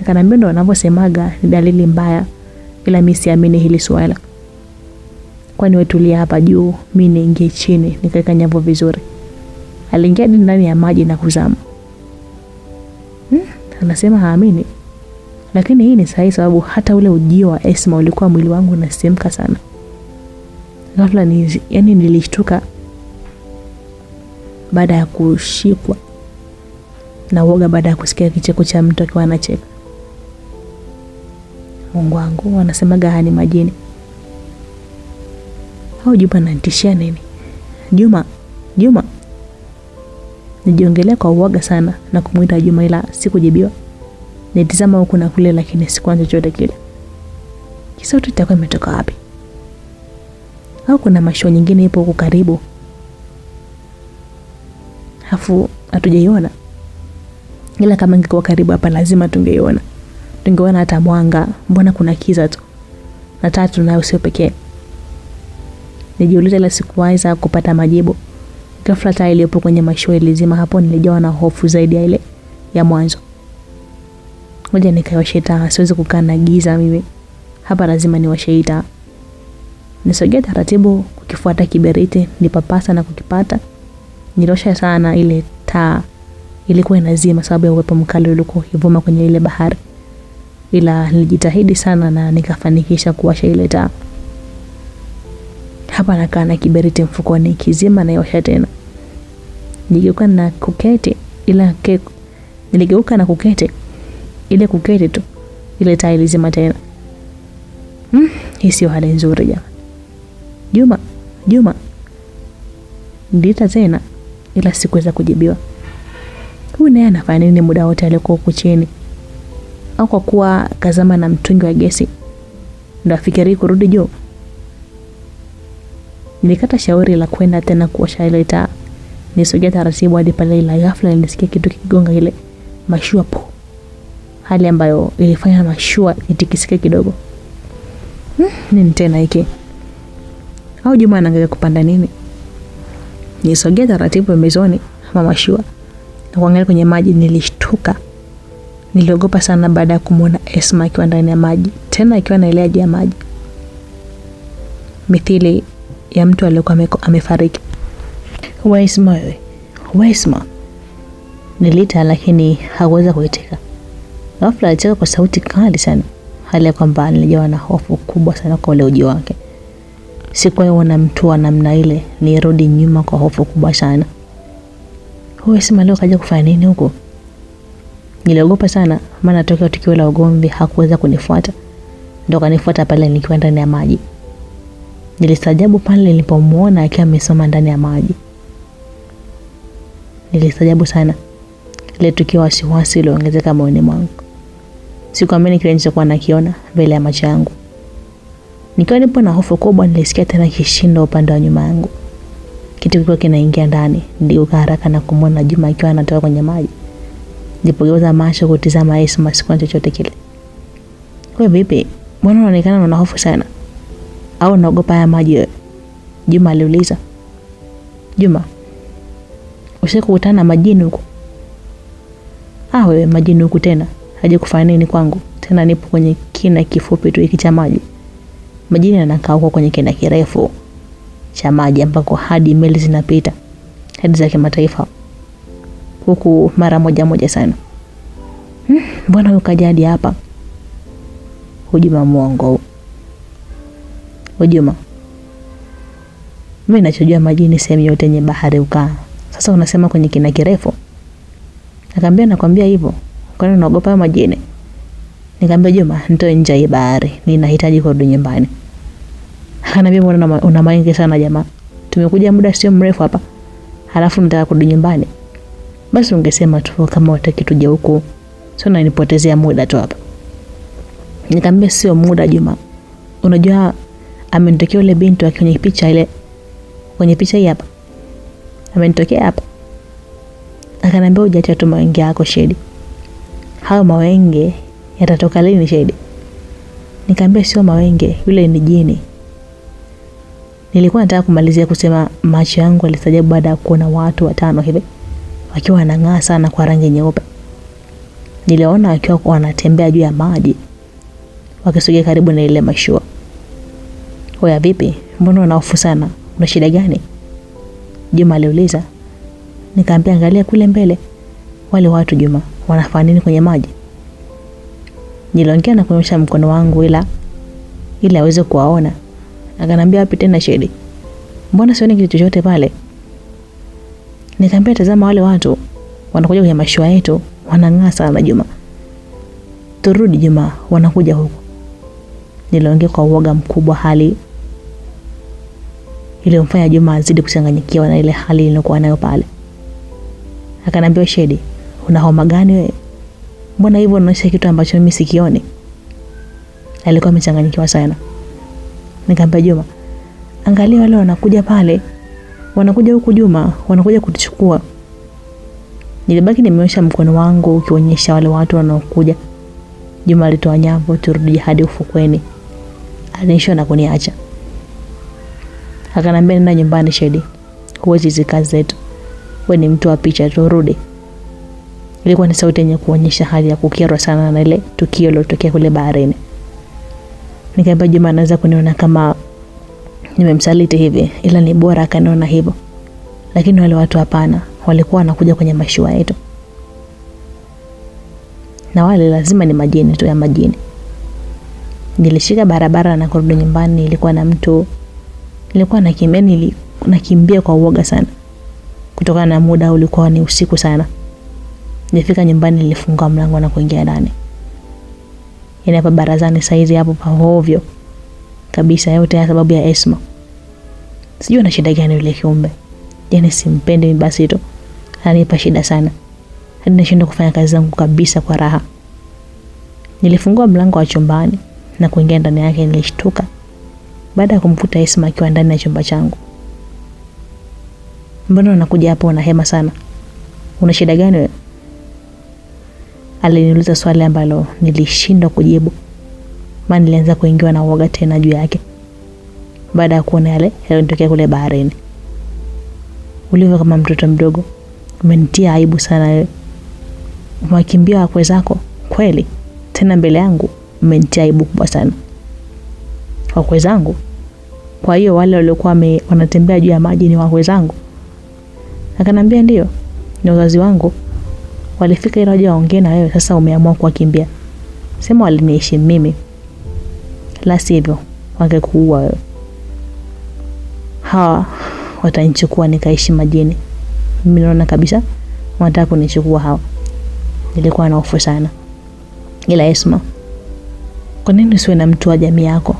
Akaniambia, "Ndio wanavyosemaga ni dalili mbaya, ila mimi siamini hili swala. Kwani wewe tulia hapa juu, mimi niingie chini nikaweka nyavu vizuri." Aliingia ndani ya maji na kuzama. Anasema haamini. Lakini hii ni sahihi, sababu hata ule ujio wa Esma ulikuwa mwili wangu unasisimka sana. Ghafla nilishtuka baada ya kushikwa na uoga baada ya kusikia kicheko cha mtu akiwa anacheka. Mungu wangu, wanasemaga hani majini. Au Juma ananitishia nini? Juma. Nijiongelea kwa uoga sana na kumuita Juma, ila sikujibiwa. Nitazama huku na kule, lakini sikuanza chochote kile. Sauti itakuwa imetoka wapi? Au kuna mashua nyingine ipo huko karibu, hafu hatujaiona? Ila kama ingekuwa karibu hapa lazima tungeiona. Tungeona hata mwanga, mbona kuna kiza tu? Na tatu nayo sio pekee. Nijiuliza, ila sikuweza kupata majibu. Ghafla taa iliyopo kwenye mashua ilizima. Hapo nilijawa na hofu zaidi ya ile ya mwanzo. Ngoja nikawashe taa, siwezi kukaa na giza mimi. Hapa lazima niwashe taa. Nisogea taratibu kukifuata kiberiti, nipapasa na kukipata. Nilosha sana ile taa. Ilikuwa inazima sababu ya upepo mkali uliokuwa ukivuma kwenye ile bahari. Ila nilijitahidi sana na nikafanikisha kuwasha ile taa. Hapa nakaa na kiberiti mfukoni, kizima na iwasha tena. Niligeuka na kuketi ile kuketi tu, ile taa ilizima tena. Hii sio hali nzuri jamani. Juma. Niliita tena, ila sikuweza kujibiwa. Huyu naye anafanya nini muda wote alikuwa huko chini? Au kwa kuwa kazama na mtungi wa gesi ndio afikiri kurudi juu? Nilikata shauri la kwenda tena kuwasha ile taa. Nisogea taratibu hadi pale, ila ghafla nilisikia kitu kigonga ile mashua po. Hali ambayo ilifanya mashua itikisike kidogo. Nini tena hiki? Au Juma anaangalia kupanda nini? Nisogea taratibu pembezoni mwa mashua na kuangalia kwenye maji. Nilishtuka. Niliogopa sana baada ya kumuona Esma akiwa ndani ya maji, tena akiwa anaelea juu ya maji, mithili ya mtu aliyekuwa amefariki. Esma. Niliita, lakini hakuweza kuitika. Ghafla alicheka kwa sauti kali sana, hali ya kwamba nilijawa na hofu kubwa sana kwa ule ujio wake. Sikuwaona mtu wa namna ile, nirudi nyuma kwa hofu kubwa sana. Esma leo kaja kufanya nini huko? Niliogopa sana, maana tokea tukio la ugomvi hakuweza kunifuata. Ndio kanifuata pale nikiwa ndani ya maji. Nilistajabu pale nilipomuona akiwa amesoma ndani ya maji. Nilistajabu sana. Ile tukio wasiwasi iliongezeka moyoni mwangu. Sikuamini kile nilichokuwa nakiona mbele ya macho yangu. Nikiwa nipo na hofu kubwa, nilisikia tena kishindo upande wa nyuma yangu. Kitu kilikuwa kinaingia ndani. Niliuka haraka na kumuona Juma akiwa anatoka kwenye maji. Nilipogeuza macho kutizama Esma, sikuona chochote kile. "Wewe vipi? Mbona unaonekana una hofu sana? Au unaogopa haya maji?" Juma aliuliza. "Juma, usikukutana na majini huko?" Wewe majini huko tena? Haje kufanya nini kwangu? Tena nipo kwenye kina kifupi tu hiki cha maji. Majini anakaa huko kwenye kina kirefu cha maji ambako hadi meli zinapita, hadi za kimataifa. Huku mara moja sana. Mbona ukaja hadi hapa? Juma muongo. Juma, mimi nachojua majini sehemu yote yenye bahari ukaa. Sasa unasema kwenye kina kirefu? Nakwambia hivyo. Kwani unaogopa majini? Nikamwambia, Juma, nitoe nje ya bahari, ninahitaji kurudi nyumbani. Akaniambia, mbona una maingi sana jamaa? Tumekuja muda sio mrefu hapa, halafu nataka kurudi nyumbani. Basi ungesema tu kama utaki tuje huko. Sio unanipotezea muda tu hapa. Nikamwambia, sio muda Juma. Unajua amenitokea yule binti kwenye picha ile. Kwenye picha hii hapa. Amenitokea hapa. Akaniambia, hujaacha tu mawenge yako Shedi. Hao mawenge yatatoka lini Shedi? Nikamwambia, sio mawenge, yule ni jini. Nilikuwa nataka kumalizia kusema macho yangu yalistajabu baada ya kuona watu 5 hivi wakiwa wanang'aa sana kwa rangi nyeupe. Niliona wakiwa wanatembea juu ya maji wakisogea karibu na ile mashua. "Oya vipi? Mbona una hofu sana? Una shida gani?" Juma aliuliza. Nikamwambia angalia kule mbele. Wale watu Juma wanafanya nini kwenye maji? Niliongea na kunyosha mkono wangu ili aweze kuwaona. Akaniambia wapi tena Shedi? Mbona sioni kitu chochote pale? Nikamwambia tazama wale watu wanakuja kwenye mashua yetu, wanang'aa sana Juma. Turudi Juma, wanakuja huko. Niliongea kwa uoga mkubwa, hali ile mfanya Juma azidi kuchanganyikiwa na ile hali iliyokuwa nayo pale. Akaniambia Shedi, una homa gani wewe? Mbona hivyo unaonyesha kitu ambacho mimi sikioni? Alikuwa amechanganyikiwa sana. Nikamwambia Juma, angalia wale wanakuja pale. Wanakuja huku Juma, wanakuja kutuchukua. Nilibaki nimeonyesha mkono wangu ukionyesha wale watu wanaokuja. Juma alitoa nyavu turudi hadi ufukweni. Alinisha na kuniacha. Akaniambia nenda nyumbani Shedi. Huwezi zikazi zetu. Wewe ni mtu wa picha, turudi. Ilikuwa ni sauti yenye kuonyesha hali ya kukerwa sana na ile tukio lilotokea kule baharini. Nikamwambia Juma anaweza kuniona kama nimemsaliti hivi, ila ni bora akaniona hivyo. Lakini wale watu hapana, walikuwa wanakuja kwenye mashua yetu. Na wale lazima ni majini tu ya majini. Nilishika barabara na kurudi nyumbani, nilikuwa nakimbia kwa uoga sana. Kutokana na muda ulikuwa ni usiku sana. Nilifika nyumbani, nilifunga mlango na kuingia ndani. Hapa barazani saizi hapo pahovyo kabisa, yote ya sababu ya Esma. Sijui ana shida gani yule kiumbe. Yaani simpendi basi tu. Ananipa shida sana. Hadi nashindwa kufanya kazi zangu kabisa kwa raha. Nilifungua mlango wa chumbani na kuingia ndani yake. Nilishtuka baada ya kumkuta Esma akiwa ndani ya chumba changu. "Mbona unakuja hapo una hema sana? Una shida gani wewe?" Aliniuliza swali ambalo nilishindwa kujibu. Maana nilianza kuingiwa na uoga tena juu yake. Baada ya kuona yale yaliyotokea kule baharini. "Ulivyo kama mtoto mdogo. Umenitia aibu sana wewe. Umekimbia wakwe zako kweli? Tena mbele yangu umenitia aibu kubwa sana." "Wakwe zangu? Kwa hiyo wale waliokuwa wanatembea juu ya maji ni wakwe zangu?" Akaniambia ndio, ni wazazi wangu. Walifika ili waje waongee na wewe, sasa umeamua kuwakimbia. Sema waliniheshimu mimi. La sivyo wangekuua wewe. Hawa watanichukua nikaishi majini. Mimi naona kabisa wanataka kunichukua hawa. Nilikuwa na hofu sana. Ila Esma, kwa nini usiwe na mtu wa jamii yako?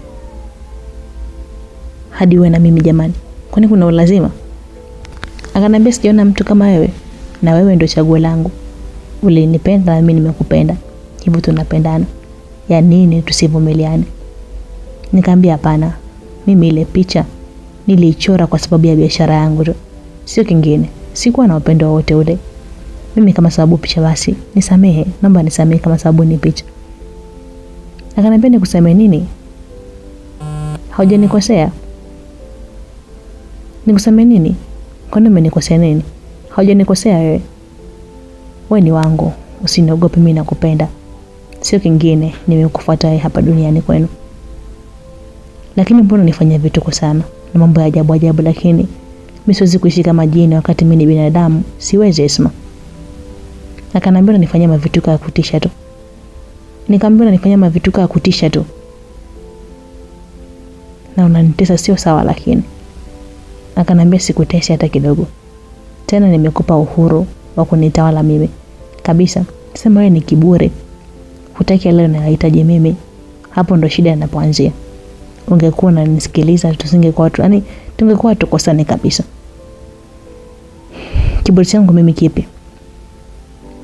Hadi uwe na mimi jamani. Kwani kuna ulazima? Akaniambia sijaona mtu kama wewe, na wewe ndio chaguo langu. Ulinipenda na mimi nimekupenda. Hivyo tunapendana. Ya nini tusivumiliane? Nikamwambia hapana. Mimi ile picha niliichora kwa sababu ya biashara yangu tu. Sio kingine. Sikuwa na upendo wote ule. Mimi kama sababu picha basi, nisamehe. Naomba nisamehe kama sababu ni picha. Akaniambia nikusamehe nini? Haujanikosea. Nikusamehe nini? Kwani umenikosea nini? Haujanikosea wewe. Wewe ni wangu. Usiniogope, mimi nakupenda. Sio kingine, nimekufuata wewe hapa duniani kwenu. Lakini mbona unifanyia vituko sana na mambo ya ajabu ajabu? Lakini mimi siwezi kuishi kama jini wakati mimi ni binadamu. Siwezi Esma. Akaniambia unanifanyia mavituko ya kutisha tu. Nikamwambia unanifanyia mavituko ya kutisha tu. Na unanitesa sio sawa lakini. Akaniambia sikutesi hata kidogo. Tena nimekupa uhuru wa kunitawala mimi. Kabisa. Sema wewe ni kiburi. Hutaki leo nahitaji mimi. Hapo ndo shida inapoanzia. Ungekuwa unanisikiliza tusingekuwa tu, yani tungekuwa tukosane kabisa. Kiburi changu mimi kipi?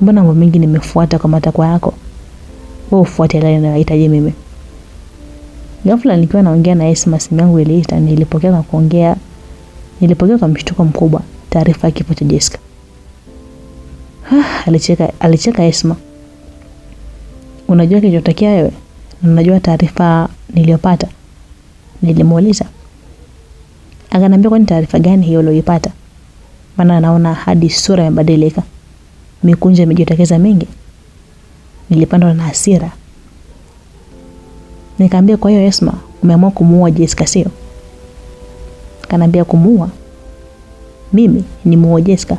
Mbona mambo mengi nimefuata kwa matakwa yako? Wewe ufuate leo nahitaji mimi. Ghafla nikiwa naongea na Esma, simu yangu iliita. Nilipokea kwa mshtuko mkubwa taarifa ya kifo cha Jessica. Alicheka Esma. Unajua kilichotokea wewe? Unajua taarifa niliyopata? Nilimuuliza. Akaniambia kwani taarifa gani hiyo uliyoipata? Maana naona hadi sura imebadilika. Mikunjo imejitokeza mingi. Nilipandwa na hasira. Nikamwambia kwa hiyo Esma, umeamua kumuua Jessica sio? Akaniambia kumuua? Mimi ni muua Jessica?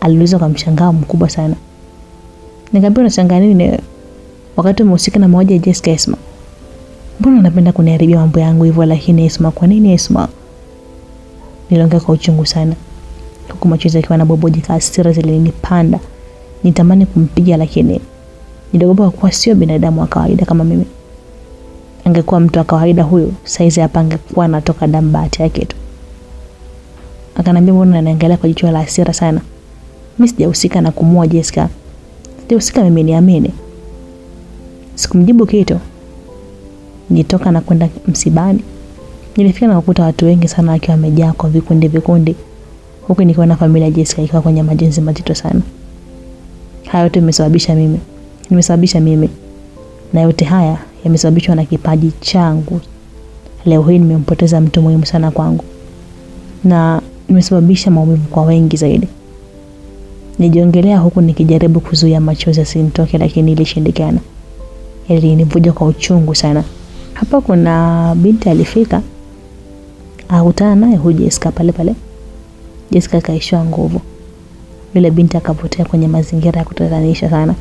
Aliuliza kwa mshangao mkubwa sana. Nikamwambia unashangaa nini wakati umehusika na mauaji ya Jessica Esma? Mbona unapenda kuniharibia mambo yangu hivyo? Lakini Esma, kwa nini Esma? Niliongea kwa uchungu sana. Huku machozi yakiwa na bobojika, hasira zilinipanda. Nitamani kumpiga lakini niliogopa kuwa sio binadamu wa kawaida kama mimi. Angekuwa mtu wa kawaida huyo, saizi hapa angekuwa anatoka damu bahati yake tu. Akaniambia mbona anaangalia kwa jicho la hasira sana? Mimi sijahusika na kumuua Jessica. Sijahusika mimi, niamini. Sikumjibu kitu. Nilitoka na kwenda msibani. Nilifika na kukuta watu wengi sana wakiwa wamejaa kwa vikundi. Huku nikiwa na familia Jessica ikiwa kwenye majonzi mazito sana. Haya yote nimesababisha mimi. Na yote haya yamesababishwa na kipaji changu. Leo hii nimempoteza mtu muhimu sana kwangu. Na nimesababisha maumivu kwa wengi zaidi. Nijiongelea huku nikijaribu kuzuia machozi yasinitoke lakini ilishindikana. Ilinivuja kwa uchungu sana. Hapa kuna binti alifika. Akutana naye huyu Jessica pale. Jessica kaishiwa nguvu. Yule binti akapotea kwenye mazingira ya kutatanisha sana.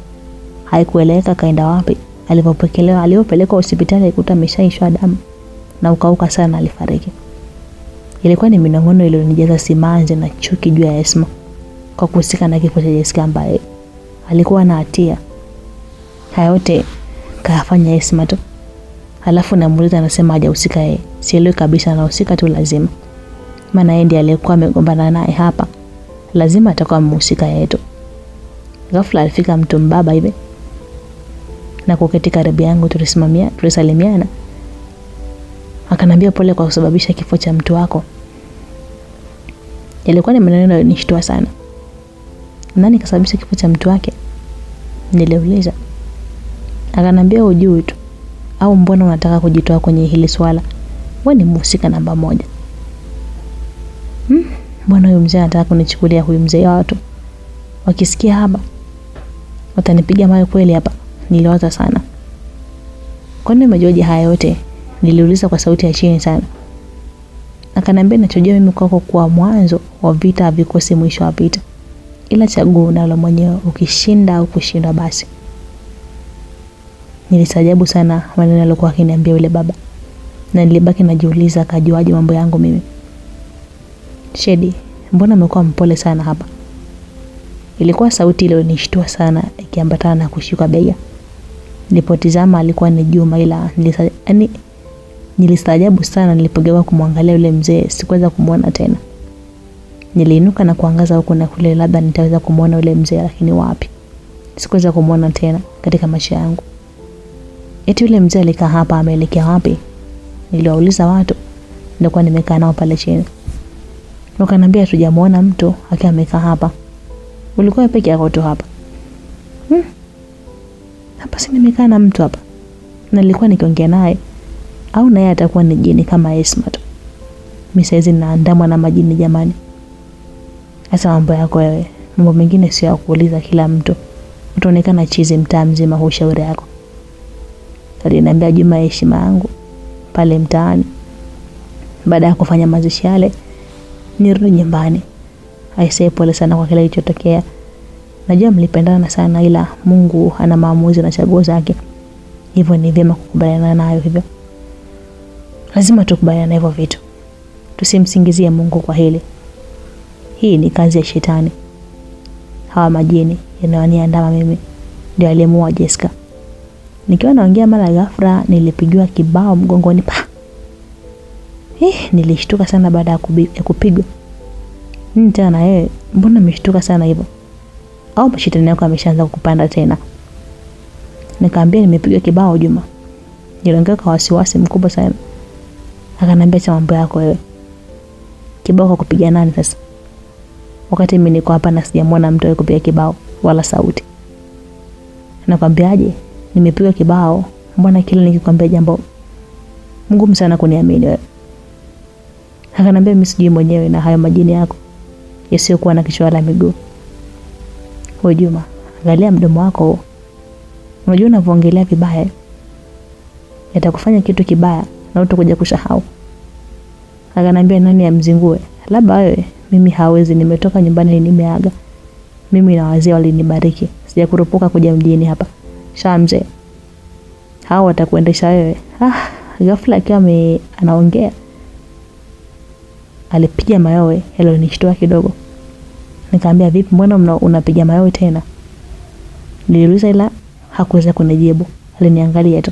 Haikueleweka kaenda wapi. Alipopelekwa hospitali alikuta ameshaishwa damu na ukauka sana, alifariki. Ilikuwa ni minong'ono iliyonijaza simanzi na chuki juu ya Esma kwa kuhusika na kifo cha Jessica ambaye alikuwa na hatia. Haya yote kafanya Esma tu. Halafu namuuliza anasema hajahusika yeye. Sielewi kabisa anahusika tu lazima. Maana yeye ndiye aliyekuwa amegombana naye hapa. Lazima atakuwa mhusika yeye tu. Ghafla alifika mtu mbaba hivi. Na kuketi karibu yangu tulisalimiana. Akaniambia pole kwa kusababisha kifo cha mtu wako. Ilikuwa ni maneno yanishtua sana. Nani kasababisha kifo cha mtu wake? Niliuliza. Akaniambia hujui tu. Au mbona unataka kujitoa kwenye hili swala? Wewe ni mhusika namba 1. Mbona huyu mzee anataka kunichukulia huyu mzee wa watu? Wakisikia hapa watanipiga mawe kweli hapa. Niliwaza sana. Kwa nini umejoje haya yote? Niliuliza kwa sauti ya chini sana. Akaniambia nachojua mimi kwako kwa mwanzo wa vita havikosi mwisho wa vita. Ila chaguo unalo mwenyewe, ukishinda au kushindwa basi. Nilisajabu sana maneno aliyokuwa akiniambia yule baba. Na nilibaki najiuliza akajuaje mambo yangu mimi. Shedi, mbona umekuwa mpole sana hapa? Ilikuwa sauti ile ilionishtua sana ikiambatana na kushuka bega. Nilipotizama alikuwa ni Juma, ila nilistaajabu sana nilipogeuka kumwangalia yule mzee, sikuweza kumuona tena. Niliinuka na kuangaza huko na kule, labda nitaweza kumuona yule mzee, lakini wapi. Sikuweza kumuona tena katika maisha yangu. Eti yule mzee alikaa hapa, ameelekea wapi? Niliwauliza watu nilikuwa nimekaa nao pale chini. Wakaniambia hatujamuona mtu akiwa amekaa hapa. Ulikuwa peke yako tu hapa? Hapa si nimekaa na mtu hapa. Na nilikuwa nikiongea naye. Au naye atakuwa ni jini kama Esma tu. Mimi saizi naandamwa na majini jamani. Sasa mambo yako wewe. Mambo mengine sio ya kuuliza kila mtu. Utaonekana chizi mtaa mzima kwa ushauri yako. Aliniambia Juma heshima yangu pale mtaani. Baada ya kufanya mazishi yale nirudi nyumbani. Aisee, pole sana kwa kile kilichotokea. Najua mlipendana sana, ila Mungu ana maamuzi na chaguo zake. Hivyo ni vyema kukubaliana nayo hivyo. Lazima tukubaliane na hivyo vitu. Tusimsingizie Mungu kwa hili. Hii ni kazi ya shetani. Hawa majini yanayoniandama mimi ndio aliyemuua Jessica. Nikiwa naongea mara ghafla nilipigiwa kibao mgongoni pa. Nilishtuka sana baada ya kupigwa. Nini tena na yeye? Mbona umeshtuka sana hivyo? Au mashitani yako ameshaanza kukupanda tena? Nikamwambia nimepigwa kibao Juma. Niliongea kwa wasiwasi mkubwa sana. Akaniambia cha mambo yako wewe. Kibao kwa kupiga nani sasa? Wakati mimi niko hapa na sijamuona mtu aliyekupiga kibao wala sauti. Nakwambiaje? Nimepigwa kibao. Mbona kile nikikwambia jambo ngumu sana kuniamini wewe? Akanambia mimi sijui mwenyewe na hayo majini yako yasiyokuwa na kichwa wala miguu. Wewe Juma, angalia mdomo wako. Unajua unavyoongelea vibaya yatakufanya kitu kibaya na utakuja kusahau. Akanambia nani amzingue? Labda wewe. Mimi hawezi, nimetoka nyumbani nimeaga. Mimi na wazee walinibariki. Sijakurupuka kuja mjini hapa. Shamze. Hao watakuendesha wewe. Ghafla akiwa anaongea alipiga mayowe, hilo nishtua kidogo. Nikamwambia vipi, mbona unapiga mayowe tena? Niliuliza ila hakuweza kunijibu. Aliniangalia tu.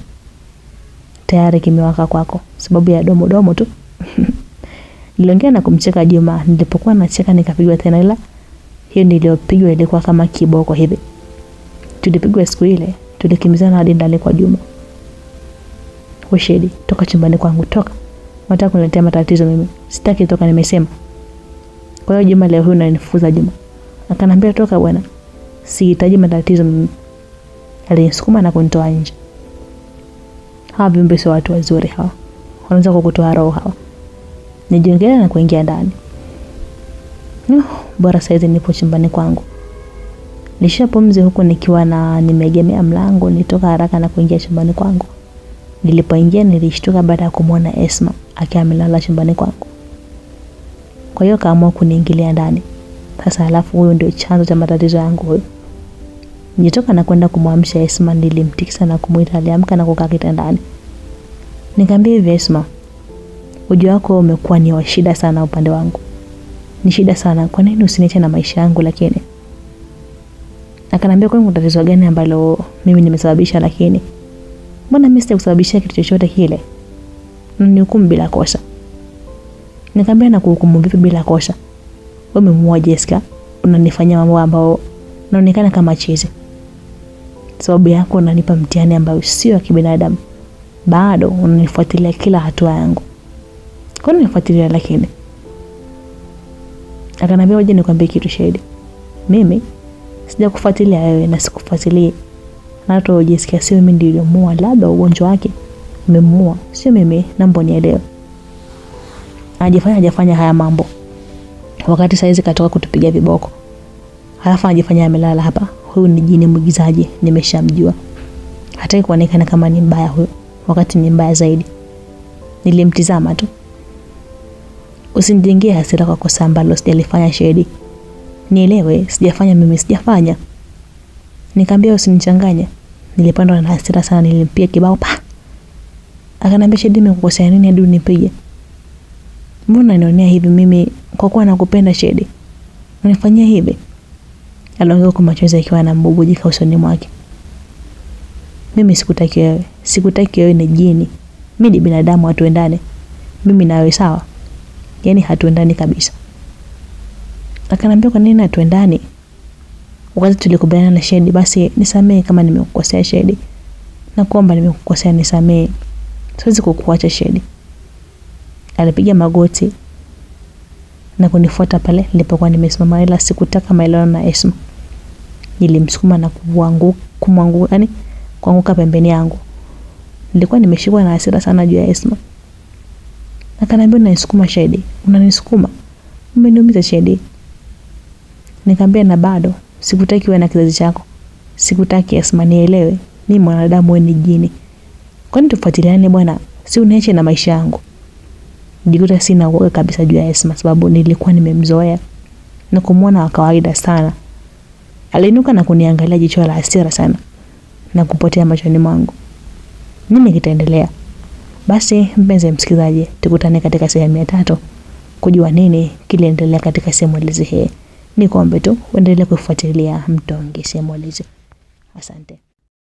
Tayari kimewaka kwako, sababu ya domo tu. Niliongea na kumcheka Juma. Nilipokuwa nacheka nikapigwa tena, ila hiyo niliyopigwa ilikuwa kama kiboko hivi. Tulipigwa siku ile, tulikimbizana hadi ndani kwa Juma. Weshedi, toka chumbani kwangu, toka. Unataka kuniletea matatizo mimi. Sitaki toka, nimesema. Kwa hiyo Juma leo huyu ananifukuza Juma. Akanambia toka bwana. Sihitaji matatizo mimi. Alinisukuma na kunitoa nje. Hawa viumbe sio watu wazuri hawa. Wanaanza kukutoa roho hawa. Nijiongea na kuingia ndani. Bora saizi nipo chumbani kwangu. Nishapumzi huko nikiwa na nimegemea mlango, nitoka haraka na kuingia chumbani kwangu. Nilipoingia nilishtuka baada ya kumuona Esma akiwa amelala chumbani kwangu. Kwa hiyo kaamua kuniingilia ndani. Sasa alafu huyo ndio chanzo cha matatizo yangu huyo. Nilitoka na kwenda kumwamsha Esma, nilimtikisa na kumuita, aliamka na kukaa kitandani. Nikamwambia hivi, Esma, ujio wako umekuwa ni wa shida sana upande wangu. Ni shida sana, kwa nini usiniache na maisha yangu lakini? Akanambia kuna tatizo gani ambalo mimi nimesababisha lakini? Mbona mimi sijakusababishia kitu chochote kile? Nihukumu bila kosa. Nikamwambia na kuhukumu vipi bila kosa? Wewe umemuua Jessica, unanifanyia mambo ambayo naonekana kama chizi. Sababu yako unanipa mtihani ambao sio wa kibinadamu. Bado unanifuatilia kila hatua yangu. Kwa nini unifuatilia lakini? Akanambia waje nikwambie kitu Shedi. Mimi sijakufuatilia wewe na sikufuatilia. Na hata Jessica sio mimi ndiye nilimuua, labda ugonjwa wake umemuua, sio mimi, naomba nielewe. Hajafanya haya mambo. Wakati saizi katoka kutupiga viboko. Halafu anajifanya amelala hapa. Huyu ni jini mwigizaji, nimeshamjua. Hataki kuonekana kama ni mbaya huyo, wakati ni mbaya zaidi. Nilimtizama tu. Usinijengee hasira kwa kosa ambalo sijalifanya Shedi. Nielewe, sijafanya mimi, sijafanya. Nikamwambia usinichanganye. Nilipandwa na hasira sana, nilimpiga kibao pa. Akanambia Shedi, nimekukosea nini hadi unipige? Mbona unanionea hivi mimi kwa kuwa nakupenda Shedi? Unanifanyia hivi? Aliongea kwa machozi akiwa anambubujika usoni mwake. Mimi sikutaki wewe. Sikutaki wewe, ni jini. Mimi ni binadamu, hatuendane. Mimi na wewe sawa? Yaani hatuendani kabisa. Akanambia kwa nini hatuendani? Wakati tulikubaliana na Shedi, basi nisamee kama nimekukosea Shedi. Nakuomba nimekukosea, nisamee. Siwezi kukuacha Shedi. Alipiga magoti na kunifuata pale nilipokuwa nimesimama, ila sikutaka maelewano na Esma. Nilimsukuma na kuanguka pembeni yangu. Nilikuwa nimeshikwa na hasira sana juu ya Esma. Akanambia unanisukuma Shedi. Unanisukuma? Umeniumiza Shedi. Nikamwambia na bado sikutaki wewe na kizazi chako. Sikutaki Esma, nielewe. Mimi mwanadamu, wewe ni jini. Kwani tufuatiliane bwana? Si uniache na maisha yangu. Nilikuta sina uoga kabisa juu ya Esma, sababu nilikuwa nimemzoea na kumuona wa kawaida sana. Aliinuka na kuniangalia jicho la hasira sana na kupotea machoni mwangu. Nini kitaendelea? Basi mpenzi msikilizaji, tukutane katika sehemu ya 3 kujua nini kiliendelea katika simulizi hii. Nikombe tu uendelee kufuatilia Mtongi Simulizi. Asante.